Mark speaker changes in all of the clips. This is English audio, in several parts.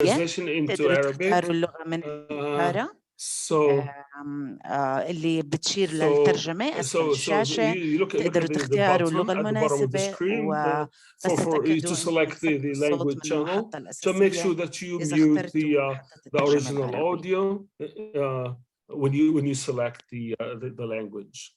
Speaker 1: translation into Arabic.
Speaker 2: اللي بتشير للترجمة أسفل الشاشة. تقدروا تختاروا اللغة المناسبة
Speaker 1: to select the language channel. So make sure that you mute the original audio when you select the language.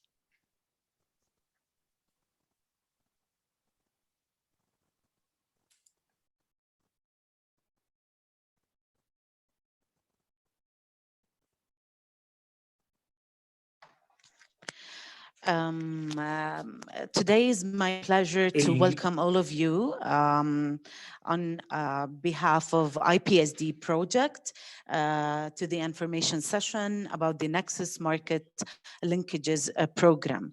Speaker 2: Today is my pleasure to welcome all of you on behalf of IPSD project to the information session about the NEXUS Market Linkages program.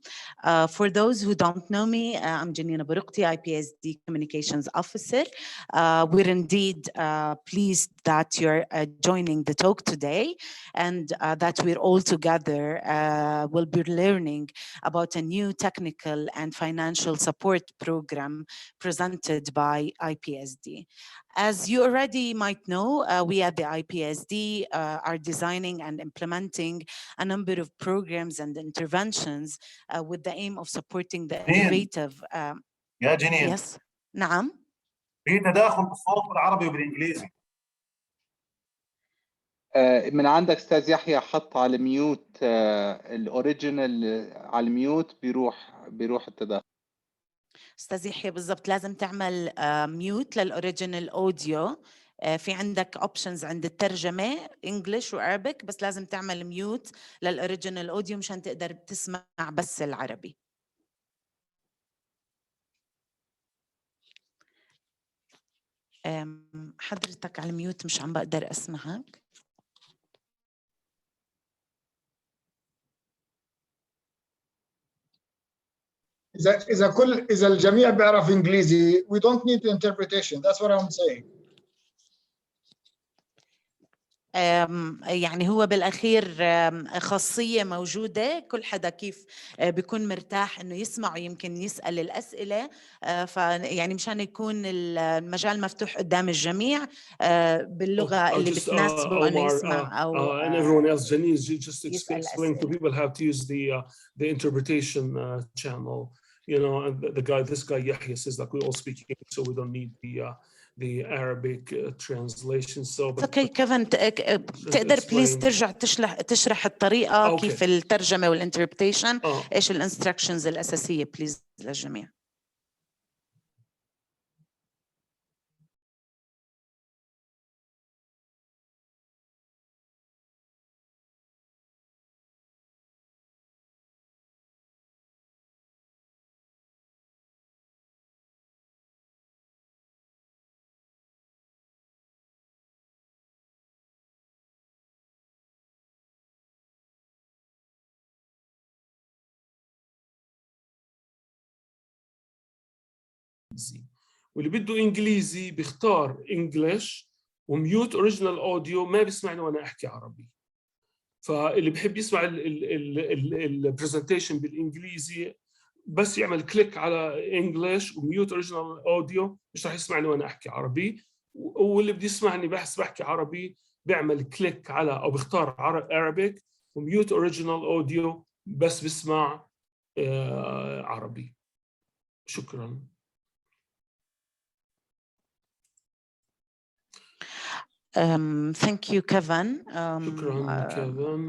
Speaker 2: For those who don't know me, I'm Janina Baruqti, IPSD Communications Officer. We're indeed pleased that you're joining the talk today and that we're all together will be learning about a new technical and financial support program presented by IPSD. As you already might know, we at the IPSD are designing and implementing a number of programs and interventions with the aim of supporting the innovative.
Speaker 3: يا جنين.
Speaker 2: Yes. نعم.
Speaker 3: في تداخل بالصوت بالعربي وبالإنجليزي.
Speaker 4: من عندك استاذ يحيى حط على الميوت الاوريجينال على الميوت بيروح التداخل.
Speaker 2: استاذ يحيى بالضبط لازم تعمل ميوت للاوريجينال اوديو. في عندك اوبشنز عند الترجمه انجلش وعربيك بس لازم تعمل ميوت للاوريجينال اوديو مشان تقدر تسمع بس العربي. حضرتك على الميوت مش عم بقدر اسمعك.
Speaker 5: إذا الجميع بيعرف إنجليزي we don't need interpretation. That's what I'm saying.
Speaker 2: يعني هو بالأخير خاصية موجودة كل حدا كيف بيكون مرتاح إنه يسمع ويمكن يسأل الأسئلة فيعني مشان يكون المجال مفتوح قدام الجميع باللغة اللي بتناسبه أنه يسمع أو
Speaker 1: and everyone else Janine just explain to people how to use the interpretation channel. You know, and this guy Yahya says like we all speak English, so we don't need the Arabic translation. So
Speaker 2: okay Kevin تقدر بليز ترجع تشرح الطريقة كيف الترجمة والانتربريتيشن ايش الانستراكشنز الأساسية بليز للجميع.
Speaker 1: واللي بده انجليزي بيختار انجلش وميوت اوريجينال اوديو ما بيسمعني وانا احكي عربي. فاللي بحب يسمع البرزنتيشن بالانجليزي بس يعمل كليك على انجلش وميوت اوريجينال اوديو مش رح يسمعني وانا احكي عربي. واللي بده يسمعني بس بحكي عربي بيعمل كليك على او بيختار عربيك وميوت اوريجينال اوديو بس بسمع عربي. شكرا.
Speaker 2: Thank you, Kevin.
Speaker 1: شكرا كيفن.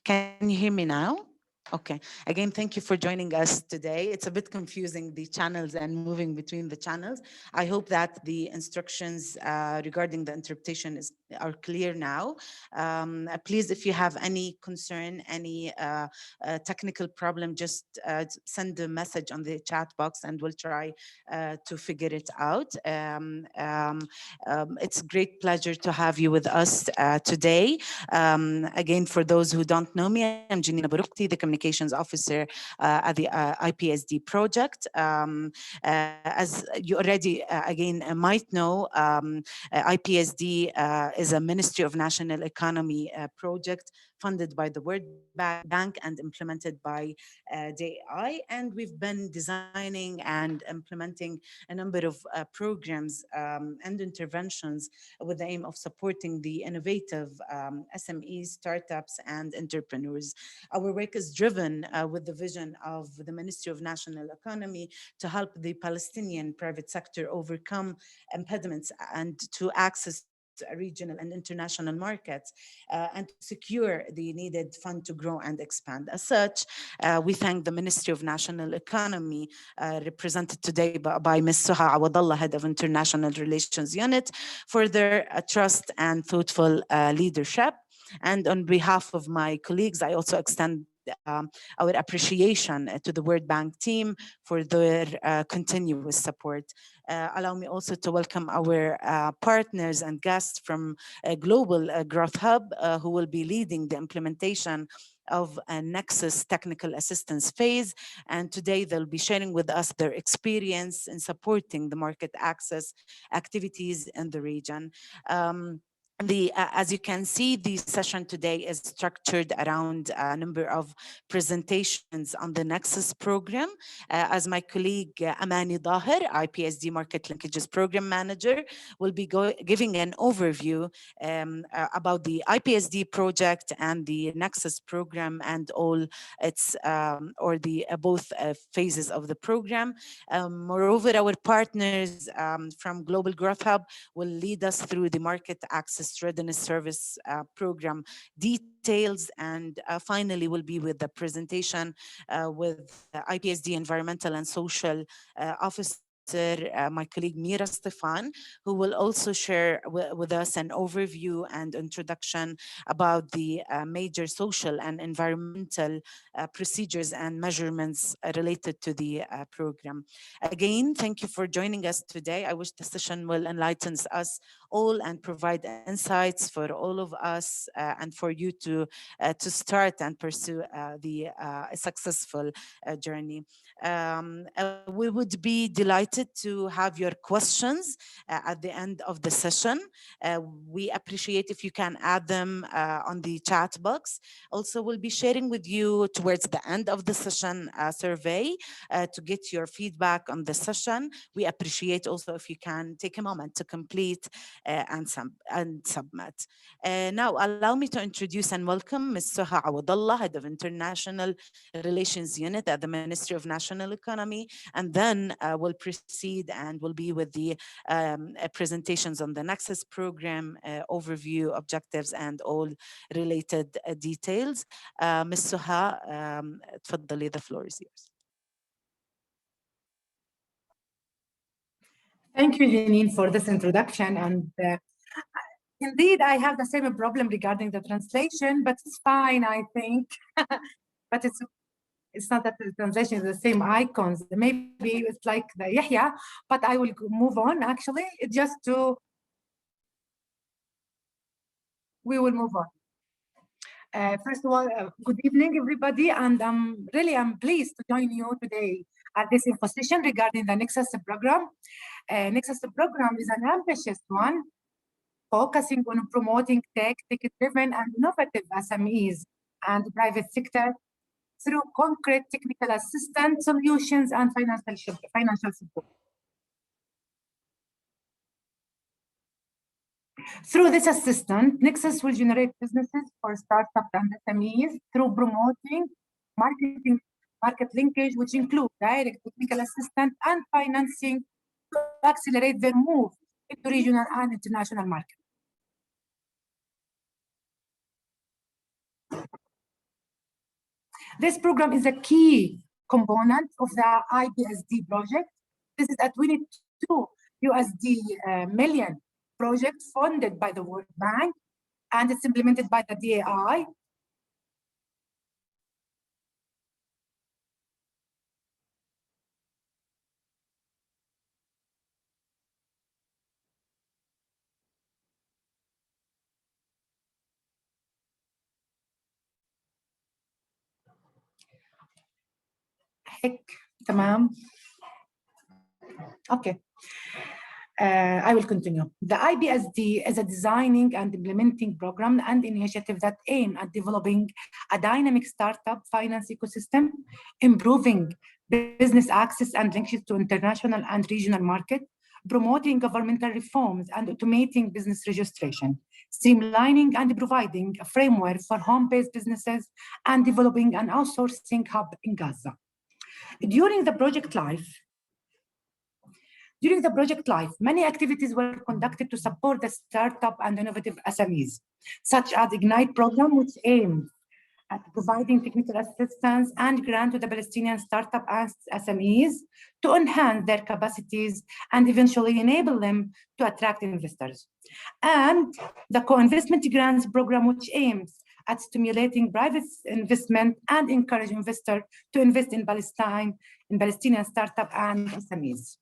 Speaker 2: Can you hear me now? Okay. Again, thank you for joining us today. It's a bit confusing, the channels and moving between the channels. I hope that the instructions regarding the interpretation are clear now. Please, if you have any concern, any technical problem, just send a message on the chat box and we'll try to figure it out. It's a great pleasure to have you with us today. Again, for those who don't know me, I'm Janina Baruqti, the Communications Officer at the IPSD project. As you already, again, might know, IPSD is a Ministry of National Economy project funded by the World Bank and implemented by DAI. And we've been designing and implementing a number of programs and interventions with the aim of supporting the innovative SMEs, startups, and entrepreneurs. Our work is driven with the vision of the Ministry of National Economy to help the Palestinian private sector overcome impediments and to access regional and international markets and to secure the needed fund to grow and expand. As such, we thank the Ministry of National Economy, represented today by Ms. Suha Awadallah, Head of International Relations Unit, for their trust and thoughtful leadership. And on behalf of my colleagues, I also extend our appreciation to the World Bank team for their continuous support. Allow me also to welcome our partners and guests from Global Growth Hub, who will be leading the implementation of a NEXUS technical assistance phase. And today they'll be sharing with us their experience in supporting the market access activities in the region. As you can see, the session today is structured around a number of presentations on the NEXUS program. As my colleague Amani Daher, IPSD Market Linkages Program Manager, will be giving an overview about the IPSD project and the NEXUS program and all its both phases of the program. Moreover, our partners from Global Growth Hub will lead us through the market access readiness service program details, and finally will be with the presentation with IPSD Environmental and Social Officer, my colleague Mira Stefan, who will also share with us an overview and introduction about the major social and environmental procedures and measurements related to the program. Again, thank you for joining us today. I wish the session will enlighten us all and provide insights for all of us and for you to start and pursue the successful journey. We would be delighted to have your questions at the end of the session. We appreciate if you can add them on the chat box. Also, we'll be sharing with you towards the end of the session a survey to get your feedback on the session. We appreciate also if you can take a moment to complete and submit. Now, allow me to introduce and welcome Ms. Suha Awadallah, Head of International Relations Unit at the Ministry of National Economy, and then we'll proceed and we'll be with the presentations on the NEXUS program, overview, objectives, and all related details. Ms. Suha, تفضلي, the floor is yours.
Speaker 6: Thank you, Janine, for this introduction. And indeed, I have the same problem regarding the translation, but it's fine, I think. But it's not that the translation is the same icons. Maybe it's like the Yahya, but I will move on, actually, we will move on. First of all, good evening, everybody, and I'm pleased to join you today at this info session regarding the NEXUS program. NEXUS program is an ambitious one, focusing on promoting tech-driven and innovative SMEs and private sector through concrete technical assistance solutions and financial support. Through this assistance, NEXUS will generate businesses for startups and SMEs through promoting market linkage, which include direct technical assistance and financing to accelerate their move into regional and international markets. This program is a key component of the IPSD project. This is a $22 million project funded by the World Bank, and it's implemented by the DAI. click. تمام. Okay. I will continue. The IBSD is a designing and implementing program and initiative that aim at developing a dynamic startup finance ecosystem, improving business access and links to international and regional market, promoting governmental reforms and automating business registration, streamlining and providing a framework for home-based businesses, and developing an outsourcing hub in Gaza. During the project life, many activities were conducted to support the startup and innovative SMEs, such as Ignite program, which aims at providing technical assistance and grant to the Palestinian startup and SMEs to enhance their capacities and eventually enable them to attract investors. And the co-investment grants program, which aims at stimulating private investment and encourage investors to invest in Palestinian startup and SMEs.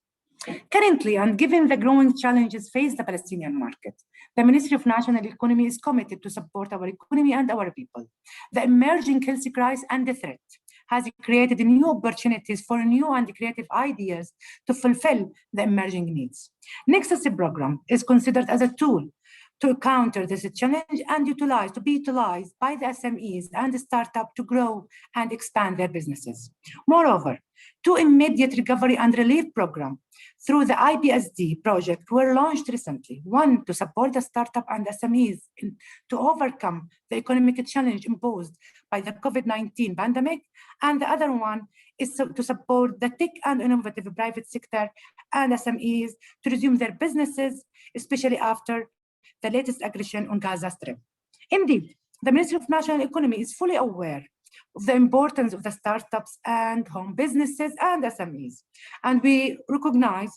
Speaker 6: Currently, and given the growing challenges faced the Palestinian market, the Ministry of National Economy is committed to support our economy and our people. The emerging health crisis and the threat has created new opportunities for new and creative ideas to fulfill the emerging needs. NEXUS program is considered as a tool to counter this challenge and to be utilized by the SMEs and the startup to grow and expand their businesses. Moreover, two immediate recovery and relief programs through the IBSD project were launched recently. One to support the startup and SMEs to overcome the economic challenge imposed by the COVID-19 pandemic, and the other one is to support the tech and innovative private sector and SMEs to resume their businesses, especially after the latest aggression on Gaza Strip. Indeed, the Ministry of National Economy is fully aware of the importance of the startups and home businesses and SMEs, and we recognize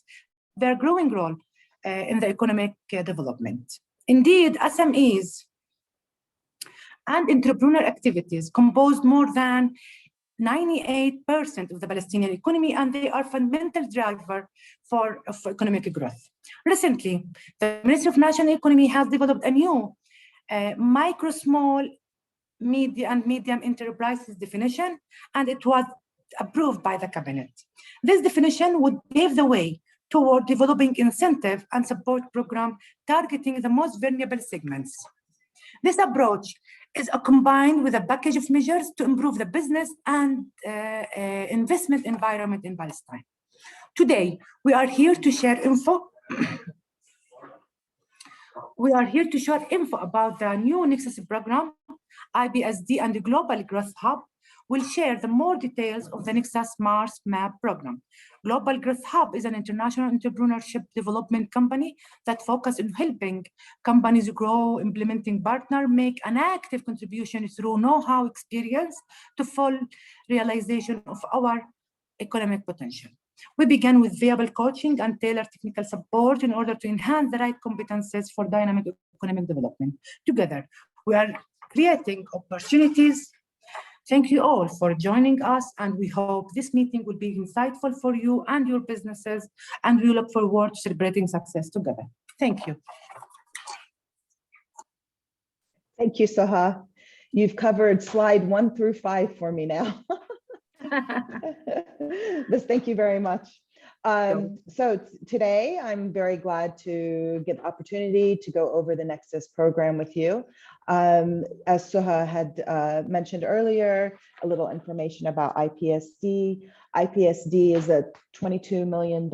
Speaker 6: their growing role in the economic development. Indeed, SMEs and entrepreneur activities compose more than 98% of the Palestinian economy, and they are a fundamental driver for economic growth. Recently, the Ministry of National Economy has developed a new micro, small, medium enterprises definition, and it was approved by the cabinet. This definition would pave the way toward developing incentive and support program targeting the most vulnerable segments. This approach is combined with a package of measures to improve the business and investment environment in Palestine. Today, we are here to share info. We are here to share info about the new NEXUS program. IBSD and the Global Growth Hub will share the more details of the NEXUS Mars Map program. Global Growth Hub is an international entrepreneurship development company that focuses on helping companies grow, implementing partner, make an active contribution through know-how experience to full realization of our economic potential. We began with viable coaching and tailored technical support in order to enhance the right competences for dynamic economic development. Together, we are creating opportunities. Thank you all for joining us, and we hope this meeting will be insightful for you and your businesses, and we look forward to celebrating success together. Thank you.
Speaker 7: Thank you, Soha. You've covered slide 1 through 5 for me now. Thank you very much. So today, I'm very glad to get the opportunity to go over the NEXUS program with you. As Soha had mentioned earlier, a little information about IPSD. IPSD is a $22 million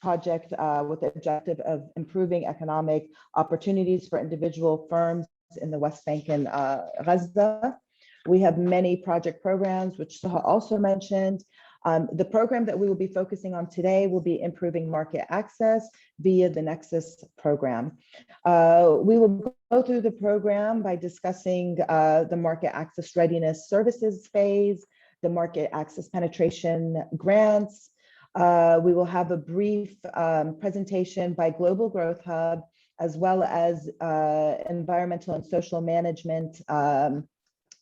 Speaker 7: project with the objective of improving economic opportunities for individual firms in the West Bank and Gaza. We have many project programs, which Soha also mentioned. The program that we will be focusing on today will be improving market access via the NEXUS program. We will go through the program by discussing the market access readiness services phase, the market access penetration grants. We will have a brief presentation by Global Growth Hub, as well as environmental and social management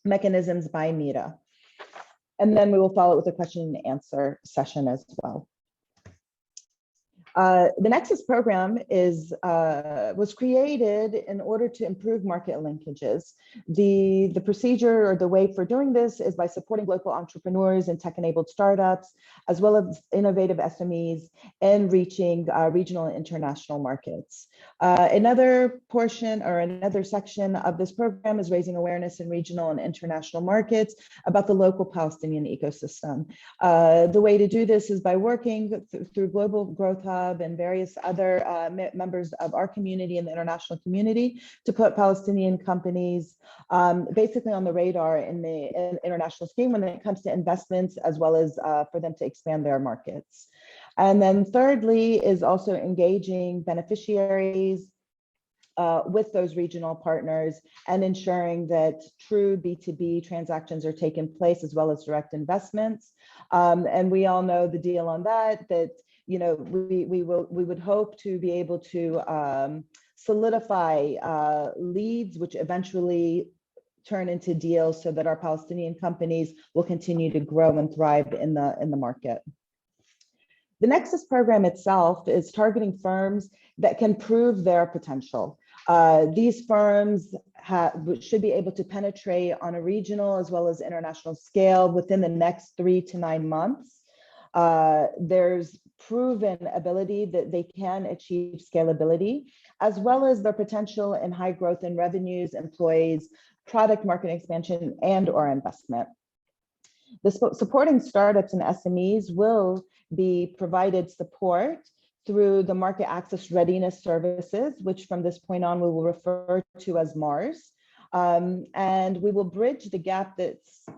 Speaker 7: mechanisms by MITA. And then we will follow it with a question and answer session as well. The NEXUS program was created in order to improve market linkages. The procedure or the way for doing this is by supporting local entrepreneurs and tech-enabled startups, as well as innovative SMEs in reaching regional and international markets. Another portion or another section of this program is raising awareness in regional and international markets about the local Palestinian ecosystem. The way to do this is by working through Global Growth Hub and various other members of our community and the international community to put Palestinian companies basically on the radar in the international scheme when it comes to investments, as well as for them to expand their markets. And then thirdly is also engaging beneficiaries with those regional partners and ensuring that true B2B transactions are taking place, as well as direct investments. And we all know the deal on that we would hope to be able to solidify leads, which eventually turn into deals so that our Palestinian companies will continue to grow and thrive in the market. The NEXUS program itself is targeting firms that can prove their potential. These firms should be able to penetrate on a regional as well as international scale within the next 3 to 9 months. There's proven ability that they can achieve scalability, as well as their potential in high growth in revenues, employees, product market expansion, and/or investment. The supporting startups and SMEs will be provided support through the market access readiness services, which from this point on we will refer to as MARS. And we will bridge the gap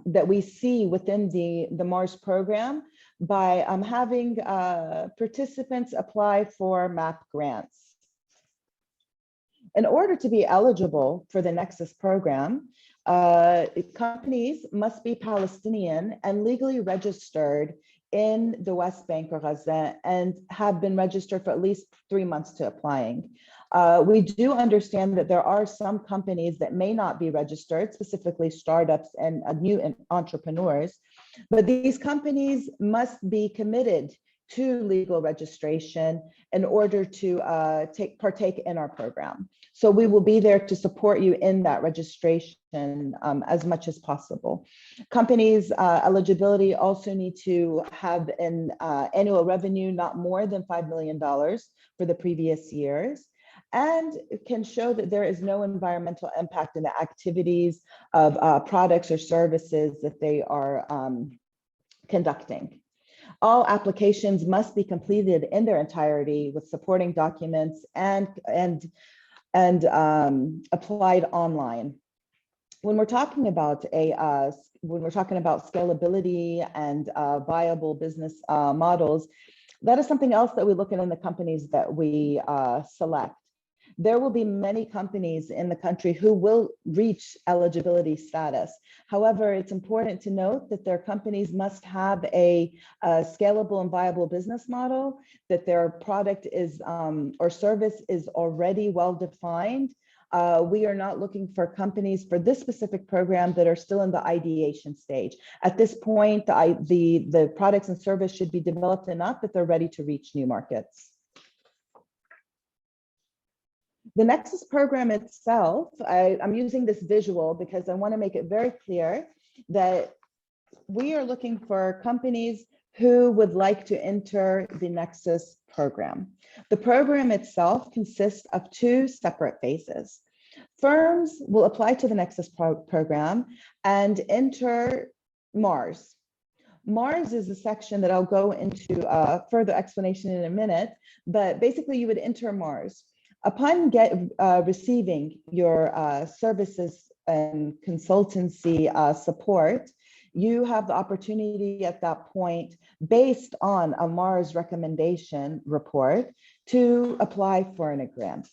Speaker 7: that we see within the MARS program by having participants apply for MAP grants. In order to be eligible for the NEXUS program, companies must be Palestinian and legally registered in the West Bank or Gaza and have been registered for at least 3 months to applying. We do understand that there are some companies that may not be registered, specifically startups and new entrepreneurs, but these companies must be committed to legal registration in order to partake in our program. So we will be there to support you in that registration as much as possible. Companies' eligibility also need to have an annual revenue not more than $5 million for the previous years, and can show that there is no environmental impact in the activities of products or services that they are conducting. All applications must be completed in their entirety with supporting documents and applied online. When we're talking about scalability and viable business models, that is something else that we look at in the companies that we select. There will be many companies in the country who will reach eligibility status. However, it's important to note that their companies must have a scalable and viable business model, that their product is or service is already well defined. We are not looking for companies for this specific program that are still in the ideation stage. At this point, the products and service should be developed enough that they're ready to reach new markets. The NEXUS program itself, I'm using this visual because I want to make it very clear that we are looking for companies who would like to enter the NEXUS program. The program itself consists of 2 separate phases. Firms will apply to the NEXUS program and enter MARS. MARS is a section that I'll go into further explanation in a minute, but basically you would enter MARS. Upon receiving your services and consultancy support, you have the opportunity at that point, based on a MARS recommendation report, to apply for a grant.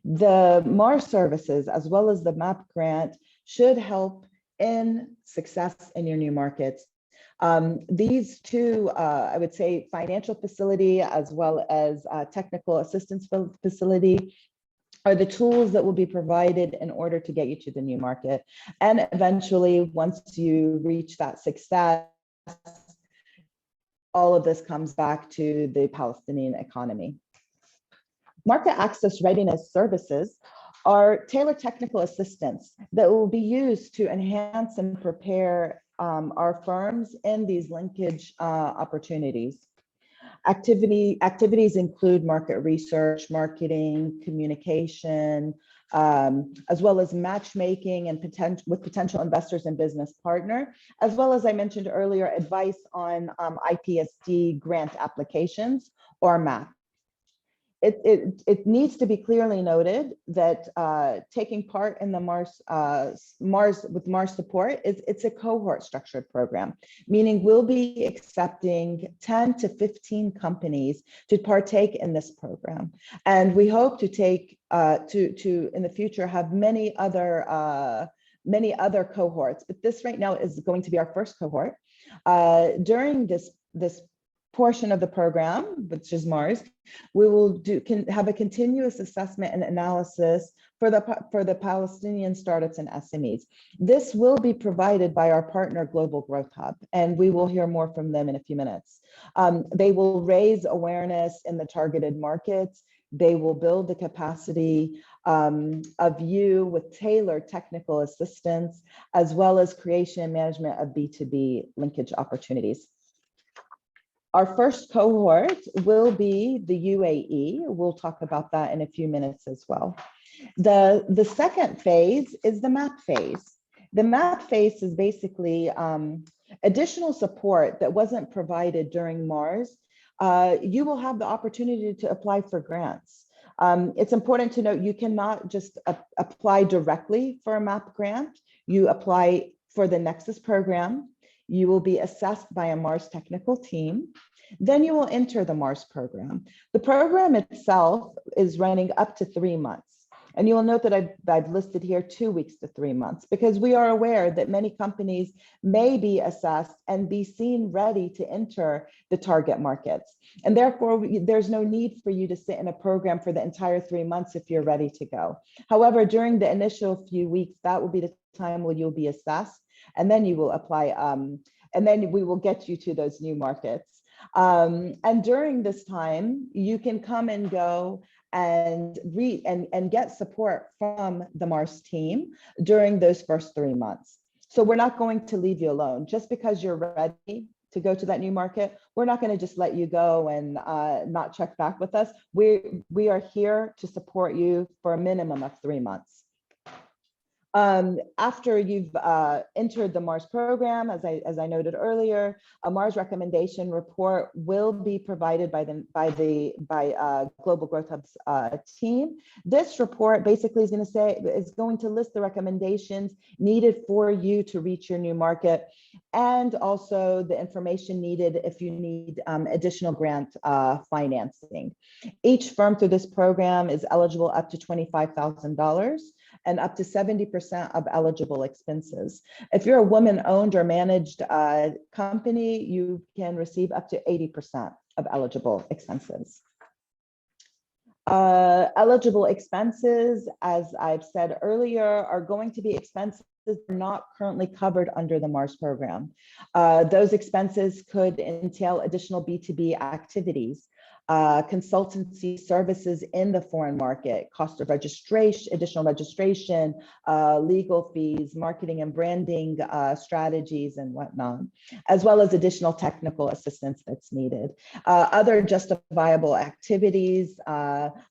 Speaker 7: The MARS services, as well as the MAP grant, should help in success in your new markets. These 2, I would say, financial facility as well as technical assistance facility are the tools that will be provided in order to get you to the new market. And eventually, once you reach that success, all of this comes back to the Palestinian economy. Market access readiness services are tailored technical assistance that will be used to enhance and prepare our firms in these linkage opportunities. Activities include market research, marketing, communication, as well as matchmaking and with potential investors and business partner, as well as I mentioned earlier, advice on IPSD grant applications or MAP. It needs to be clearly noted that taking part in the Mars support it's a cohort structured program, meaning we'll be accepting 10 to 15 companies to partake in this program, and we hope to take to in the future have many other cohorts. But this right now is going to be our first cohort. During this portion of the program, which is Mars, we will have a continuous assessment and analysis for the Palestinian startups and SMEs. This will be provided by our partner Global Growth Hub, and we will hear more from them in a few minutes. They will raise awareness in the targeted markets. They will build the capacity of you with tailored technical assistance, as well as creation and management of B2B linkage opportunities. Our first cohort will be the UAE. We'll talk about that in a few minutes as well. The second phase is the MAP phase. The MAP phase is basically additional support that wasn't provided during Mars. You will have the opportunity to apply for grants. It's important to note you cannot just apply directly for a MAP grant. You apply for the NEXUS program. You will be assessed by a Mars technical team. Then you will enter the Mars program. The program itself is running up to 3 months. And you will note that I've listed here 2 weeks to 3 months, because we are aware that many companies may be assessed and be seen ready to enter the target markets. And therefore, there's no need for you to sit in a program for the entire 3 months if you're ready to go. However, during the initial few weeks, that will be the time where you'll be assessed, and then you will apply, and then we will get you to those new markets. And during this time, you can come and go and read and get support from the Mars team during those first 3 months. So we're not going to leave you alone. Just because you're ready to go to that new market, we're not going to just let you go and not check back with us. We are here to support you for a minimum of 3 months. After you've entered the Mars program, as I noted earlier, a Mars recommendation report will be provided by Global Growth Hub's team. This report basically is going to list the recommendations needed for you to reach your new market, and also the information needed if you need additional grant financing. Each firm through this program is eligible up to $25,000. And up to 70% of eligible expenses. If you're a woman-owned or managed company, you can receive up to 80% of eligible expenses. Eligible expenses, as I've said earlier, are going to be expenses not currently covered under the Mars program. Those expenses could entail additional B2B activities, consultancy services in the foreign market, cost of registration, additional registration, legal fees, marketing and branding strategies and whatnot, as well as additional technical assistance that's needed. Other justifiable activities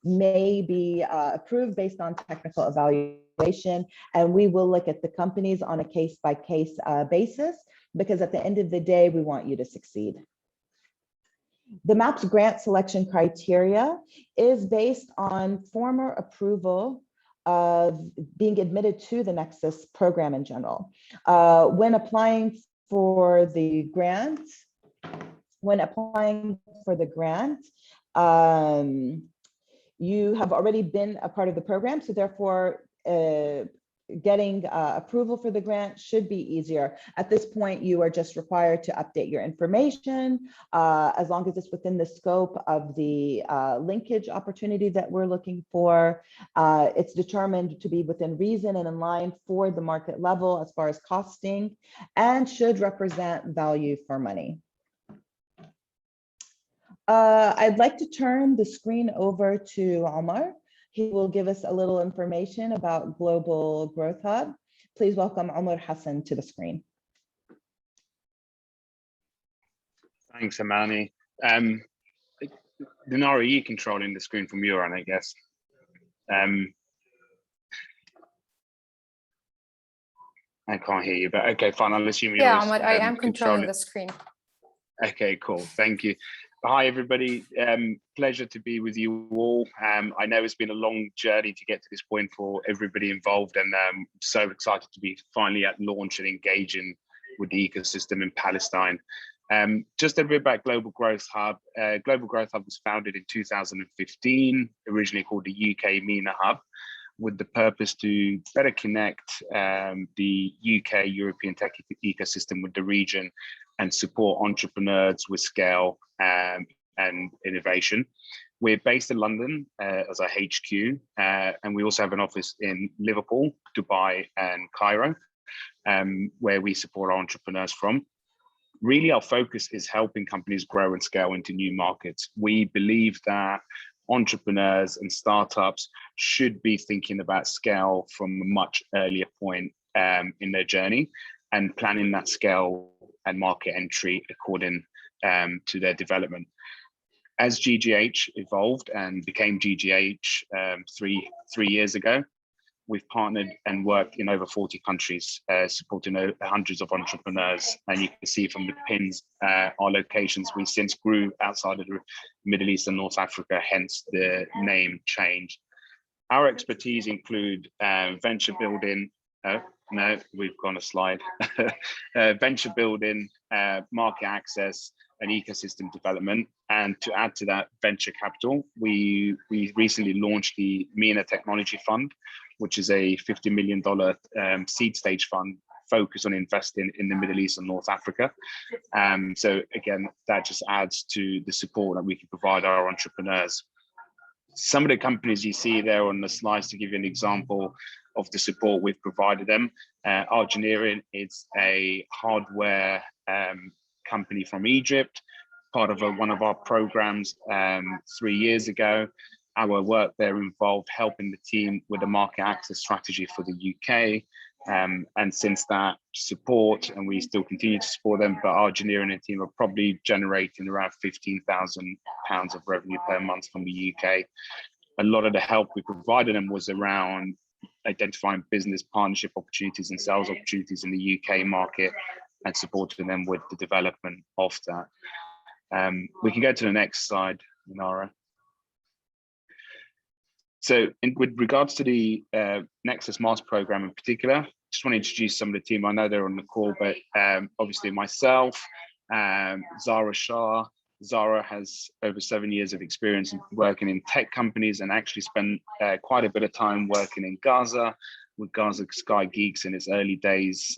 Speaker 7: may be approved based on technical evaluation, and we will look at the companies on a case-by-case basis, because at the end of the day, we want you to succeed. The MAP's grant selection criteria is based on former approval of being admitted to the NEXUS program in general. When applying for the grant, you have already been a part of the program, so therefore getting approval for the grant should be easier. At this point, you are just required to update your information as long as it's within the scope of the linkage opportunity that we're looking for. It's determined to be within reason and in line for the market level as far as costing, and should represent value for money. I'd like to turn the screen over to Omar. He will give us a little information about Global Growth Hub. Please welcome Omar Hassan to the screen.
Speaker 8: Thanks, Amani. Dinara, are you controlling the screen from your end, I guess? I can't hear you, but okay, fine. I'll assume you're
Speaker 9: Omar, I am controlling the screen.
Speaker 8: Okay, cool. Thank you. Hi, everybody. Pleasure to be with you all. I know it's been a long journey to get to this point for everybody involved, and I'm so excited to be finally at launch and engaging with the ecosystem in Palestine. Just a bit about Global Growth Hub. Global Growth Hub was founded in 2015, originally called the UK MENA Hub, with the purpose to better connect the UK European tech ecosystem with the region and support entrepreneurs with scale and innovation. We're based in London as our HQ, and we also have an office in Liverpool, Dubai, and Cairo, where we support our entrepreneurs from. Really, our focus is helping companies grow and scale into new markets. We believe that entrepreneurs and startups should be thinking about scale from a much earlier point in their journey and planning that scale and market entry according to their development. As GGH evolved and became GGH 3 years ago, we've partnered and worked in over 40 countries, supporting hundreds of entrepreneurs. And you can see from the pins, our locations, we since grew outside of the Middle East and North Africa, hence the name change. Our expertise include venture building, no, we've gone a slide, venture building, market access, and ecosystem development. And to add to that, venture capital, we recently launched the MENA Technology Fund, which is a $50 million seed stage fund focused on investing in the Middle East and North Africa. So again, that just adds to the support that we can provide our entrepreneurs. Some of the companies you see there on the slides, to give you an example of the support we've provided them. Argineering is a hardware company from Egypt, part of one of our programs 3 years ago. Our work there involved helping the team with a market access strategy for the UK. And since that support, and we still continue to support them, but our engineering and team are probably generating around £15,000 of revenue per month from the UK. A lot of the help we provided them was around identifying business partnership opportunities and sales opportunities in the UK market and supporting them with the development of that. We can go to the next slide, Nara. So with regards to the NEXUS Mars program in particular, just want to introduce some of the team. I know they're on the call, but obviously myself, Zara Shah. Zara has over 7 years of experience working in tech companies and actually spent quite a bit of time working in Gaza with Gaza Sky Geeks in its early days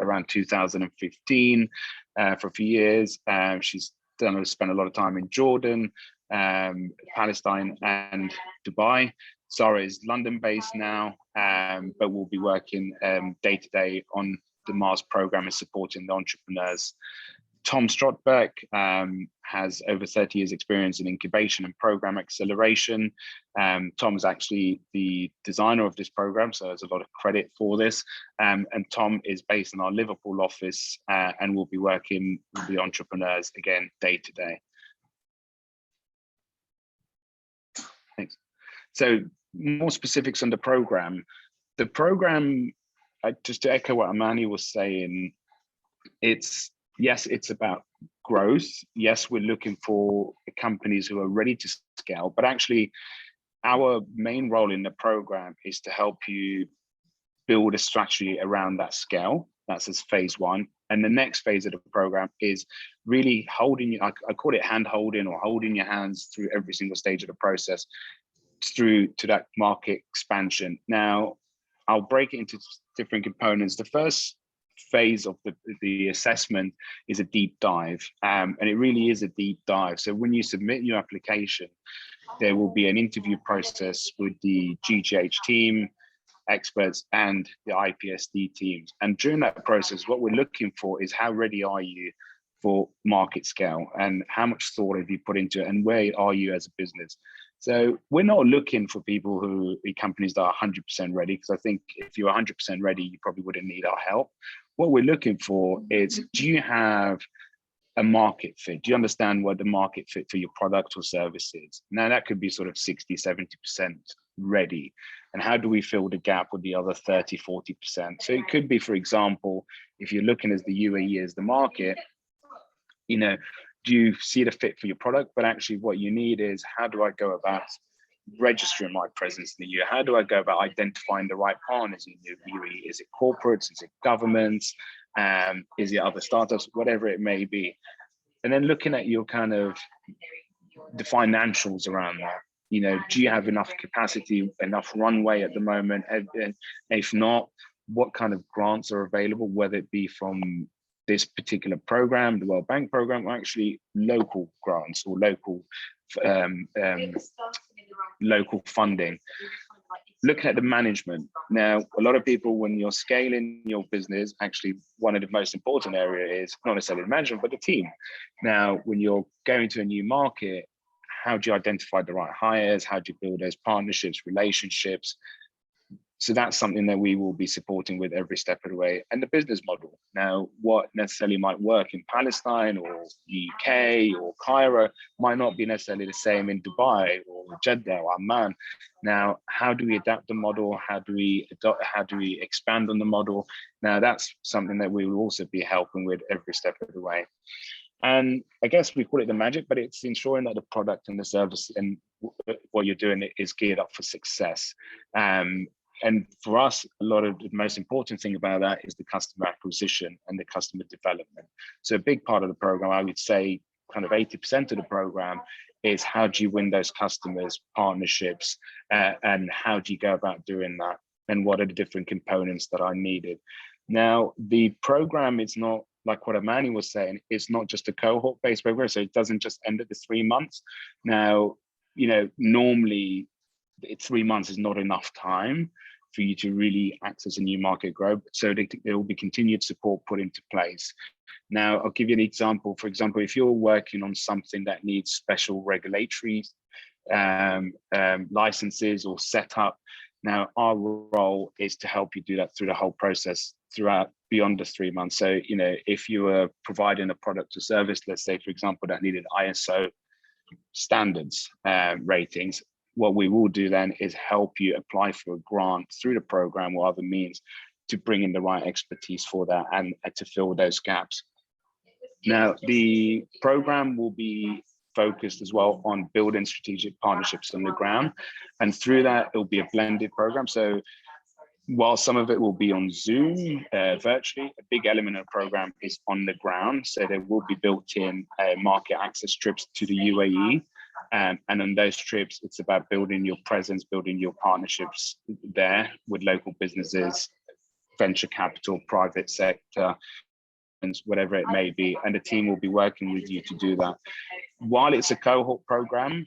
Speaker 8: around 2015 for a few years. She's spent a lot of time in Jordan, Palestine, and Dubai. Zara is London-based now, but will be working day-to-day on the Mars program and supporting the entrepreneurs. Tom Strotbeck has over 30 years experience in incubation and program acceleration. Tom is actually the designer of this program, so there's a lot of credit for this. And Tom is based in our Liverpool office and will be working with the entrepreneurs again day-to-day. Thanks. So more specifics on the program. The program, just to echo what Amani was saying, yes, it's about growth. Yes, we're looking for companies who are ready to scale, but actually our main role in the program is to help you build a strategy around that scale. That's as phase one. And the next phase of the program is really holding you, I call it hand holding or holding your hands through every single stage of the process through to that market expansion. Now, I'll break it into different components. The first phase of the assessment is a deep dive, and it really is a deep dive. So when you submit your application, there will be an interview process with the GGH team, experts, and the IPSD teams. And during that process, what we're looking for is how ready are you for market scale, and how much thought have you put into it, and where are you as a business? So we're not looking for people companies that are 100% ready, because I think if you're 100% ready, you probably wouldn't need our help. What we're looking for is, do you have a market fit? Do you understand what the market fit for your product or service is? Now that could be sort of 60, 70% ready. And how do we fill the gap with the other 30, 40%? So it could be, for example, if you're looking at the UAE as the market, you know, do you see the fit for your product? But actually what you need is, how do I go about registering my presence in the UAE? How do I go about identifying the right partners in the UAE? Is it corporates? Is it governments? Is it other startups? Whatever it may be. And then looking at your kind of the financials around that. You know, do you have enough capacity, enough runway at the moment? And if not, what kind of grants are available, whether it be from this particular program, the World Bank program, or actually local grants or local funding. Looking at the management. Now, a lot of people, when you're scaling your business, actually one of the most important areas is not necessarily the management, but the team. Now, when you're going to a new market, how do you identify the right hires? How do you build those partnerships, relationships? So that's something that we will be supporting with every step of the way. And the business model. Now, what necessarily might work in Palestine or the UK or Cairo might not be necessarily the same in Dubai or Jeddah or Amman. Now, how do we adapt the model? How do we expand on the model? Now, that's something that we will also be helping with every step of the way. And I guess we call it the magic, but it's ensuring that the product and the service and what you're doing is geared up for success. And for us, a lot of the most important thing about that is the customer acquisition and the customer development. So a big part of the program, I would say kind of 80% of the program, is how do you win those customers, partnerships, and how do you go about doing that? And what are the different components that are needed? Now, the program is not, like what Amani was saying, it's not just a cohort-based program, so it doesn't just end at the 3 months. Now, you know, normally 3 months is not enough time for you to really access a new market growth. So there will be continued support put into place. Now, I'll give you an example. For example, if you're working on something that needs special regulatory licenses or setup, now our role is to help you do that through the whole process throughout beyond the 3 months. So, you know, if you were providing a product or service, let's say, for example, that needed ISO standards ratings, what we will do then is help you apply for a grant through the program or other means to bring in the right expertise for that and to fill those gaps. Now, the program will be focused as well on building strategic partnerships on the ground. And through that, it'll be a blended program. So while some of it will be on Zoom virtually, a big element of the program is on the ground. So there will be built-in market access trips to the UAE. And on those trips, it's about building your presence, building your partnerships there with local businesses, venture capital, private sector, and whatever it may be. And the team will be working with you to do that. While it's a cohort program,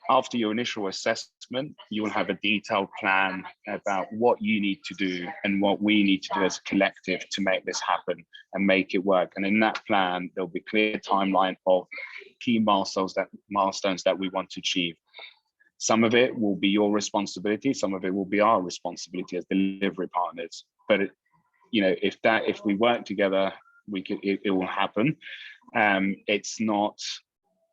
Speaker 8: after your initial assessment, you will have a detailed plan about what you need to do and what we need to do as a collective to make this happen and make it work. And in that plan, there'll be a clear timeline of key milestones that we want to achieve. Some of it will be your responsibility, some of it will be our responsibility as delivery partners. But you know, if we work together, it will happen. It's not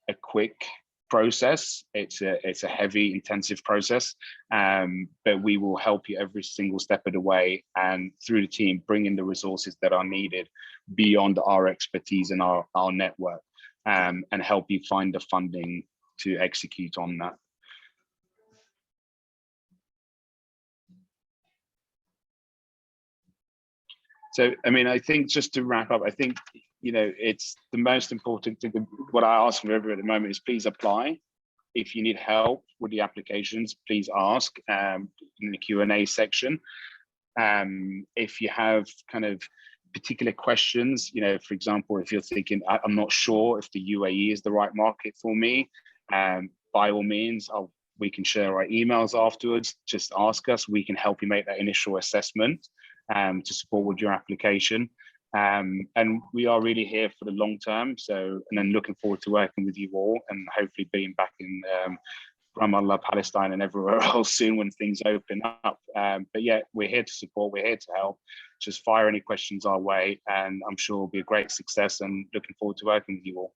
Speaker 8: a quick process. It's a heavy, intensive process, but we will help you every single step of the way, and through the team, bring in the resources that are needed beyond our expertise and our network, and help you find the funding to execute on that. So, I mean, I think just to wrap up, I think, you know, it's the most important thing. What I ask from everyone at the moment is please apply. If you need help with the applications, please ask in the Q&A section. If you have kind of particular questions, you know, for example, if you're thinking, I'm not sure if the UAE is the right market for me, by all means, we can share our emails afterwards. Just ask us. We can help you make that initial assessment to support with your application. And we are really here for the long term. So, and then looking forward to working with you all and hopefully being back in Ramallah, Palestine, and everywhere else soon when things open up. But yeah, we're here to support, we're here to help. Just fire any questions our way, and I'm sure it'll be a great success, and looking forward to working with you all.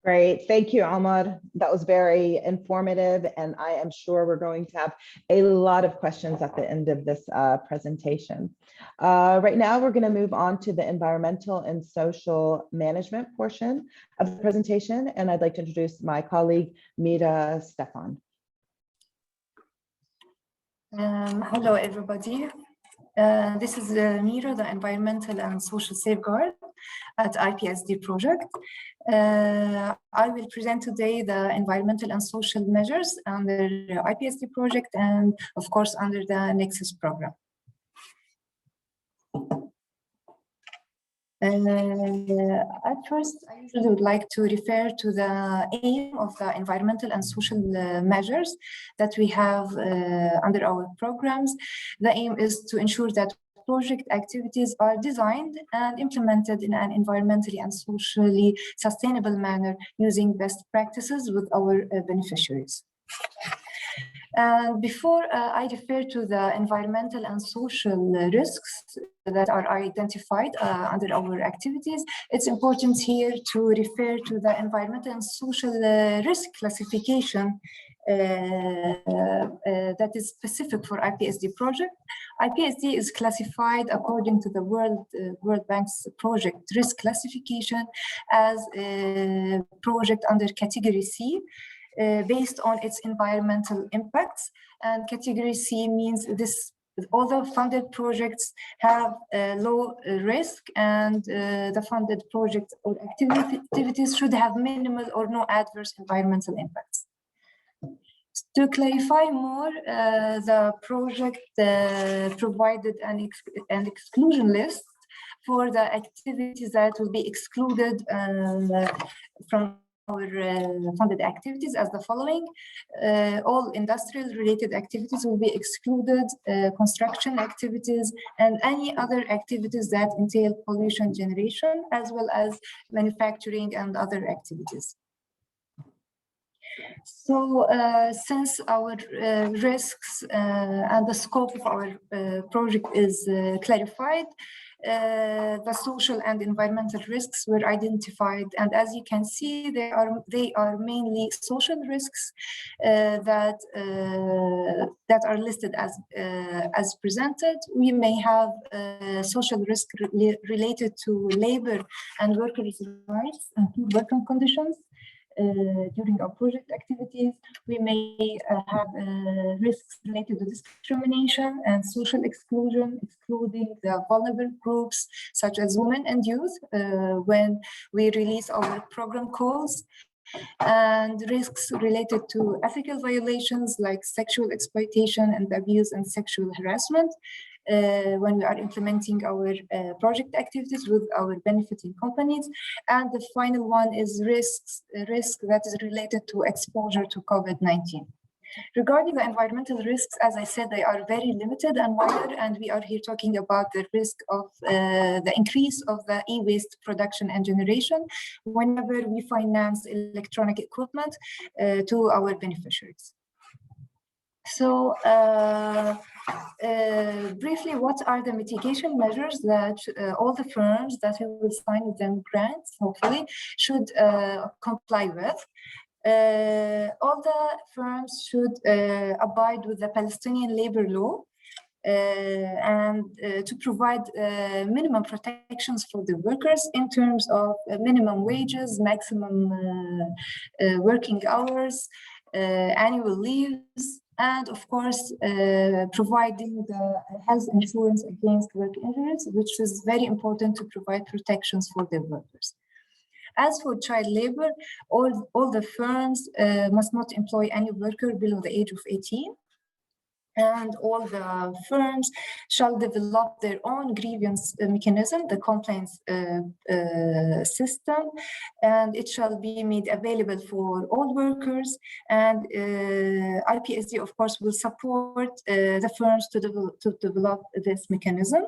Speaker 7: Great, thank you, Ahmad. That was very informative, and I am sure we're going to have a lot of questions at the end of this presentation. Right now, we're going to move on to the environmental and social management portion of the presentation, and I'd like to introduce my colleague, Mira Stefan.
Speaker 10: Hello, everybody. This is Mira, the Environmental and Social Safeguard at IPSD project. I will present today the environmental and social measures under the IPSD project and, of course, under the NEXUS program. At first, I usually would like to refer to the aim of the environmental and social measures that we have under our programs. The aim is to ensure that project activities are designed and implemented in an environmentally and socially sustainable manner using best practices with our beneficiaries. Before I refer to the environmental and social risks that are identified under our activities, it's important here to refer to the environmental and social risk classification that is specific for IPSD project. IPSD is classified according to the World Bank's project risk classification as a project under category C, based on its environmental impacts. And category C means this all the funded projects have low risk, and the funded projects or activities should have minimal or no adverse environmental impacts. To clarify more, the project provided an exclusion list for the activities that will be excluded from our funded activities as the following. All industrial related activities will be excluded, construction activities, and any other activities that entail pollution generation, as well as manufacturing and other activities. So since our risks and the scope of our project is clarified, the social and environmental risks were identified, and as you can see, they are mainly social risks that are listed as presented. We may have social risk related to labor and workers' rights and working conditions. During our project activities, we may have risks related to discrimination and social exclusion, excluding the vulnerable groups such as women and youth when we release our program calls, and risks related to ethical violations like sexual exploitation and abuse and sexual harassment when we are implementing our project activities with our benefiting companies. And the final one is risk that is related to exposure to COVID-19. Regarding the environmental risks, as I said, they are very limited and minor, and we are here talking about the risk of the increase of the e-waste production and generation whenever we finance electronic equipment to our beneficiaries. So briefly, what are the mitigation measures that all the firms that we will sign with them grants, hopefully, should comply with? All the firms should abide with the Palestinian labor law and to provide minimum protections for the workers in terms of minimum wages, maximum working hours, annual leaves, and of course, providing the health insurance against work injuries, which is very important to provide protections for the workers. As for child labor, all the firms must not employ any worker below the age of 18. And all the firms shall develop their own grievance mechanism, the complaints system, and it shall be made available for all workers. And IPSD, of course, will support the firms to develop this mechanism.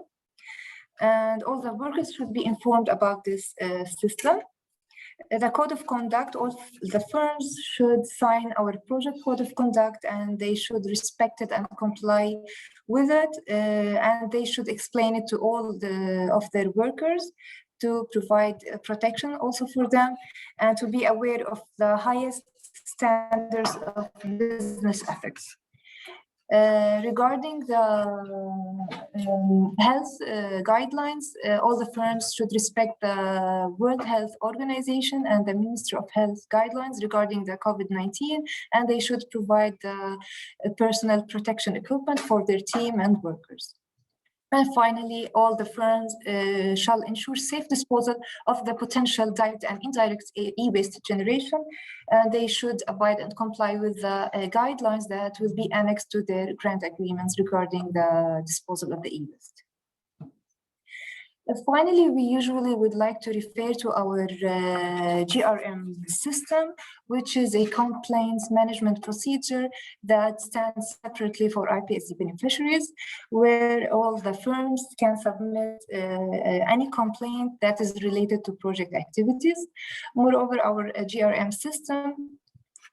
Speaker 10: and all the workers should be informed about this system. The code of conduct, all the firms should sign our project code of conduct, and they should respect it and comply with it, and they should explain it to all of their workers to provide protection also for them, and to be aware of the highest standards of business ethics. Regarding the health guidelines, all the firms should respect the World Health Organization and the Ministry of Health guidelines regarding the COVID-19, and they should provide the personal protection equipment for their team and workers. And finally, all the firms shall ensure safe disposal of the potential direct and indirect e-waste generation. They should abide and comply with the guidelines that will be annexed to their grant agreements regarding the disposal of the e-waste. Finally, we usually would like to refer to our GRM system, which is a complaints management procedure that stands separately for IPSD beneficiaries, where all the firms can submit any complaint that is related to project activities. Moreover, our GRM system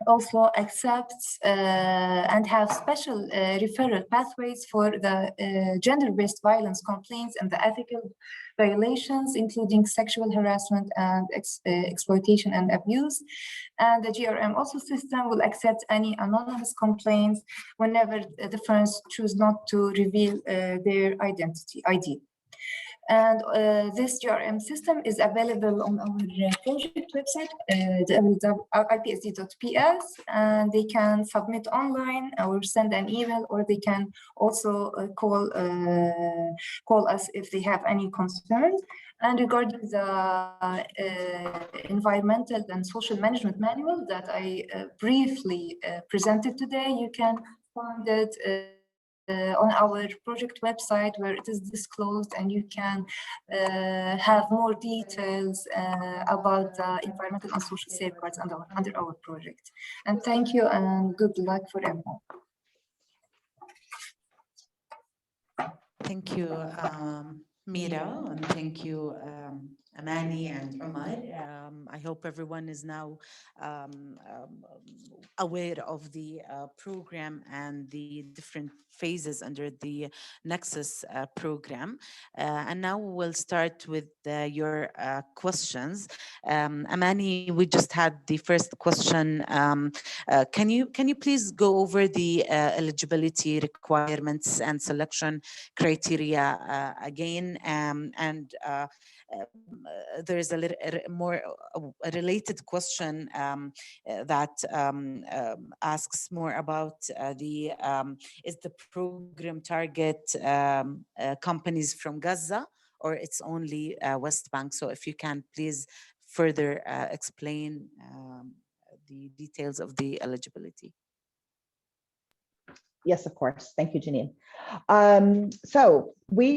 Speaker 10: also accepts and have special referral pathways for the gender-based violence complaints and the ethical violations, including sexual harassment and exploitation and abuse. And the GRM also system will accept any anonymous complaints whenever the firms choose not to reveal their ID. And this GRM system is available on our project website, ipsd.ps, and they can submit online or send an email, or they can also call us if they have any concerns. And regarding the environmental and social management manual that I briefly presented today, you can find it on our project website, where it is disclosed, and you can have more details about the environmental and social safeguards under our project. And thank you, and good luck for everyone.
Speaker 2: Thank you, Mira, and thank you, Amani and Omar. I hope everyone is now aware of the program and the different phases under the NEXUS program. And now we'll start with your questions. Amani, we just had the first question. Can you please go over the eligibility requirements and selection criteria again? And there is a related question that asks more about is the program target companies from Gaza, or it's only West Bank? So if you can please further explain the details of the eligibility.
Speaker 7: Yes, of course. Thank you, Janine. So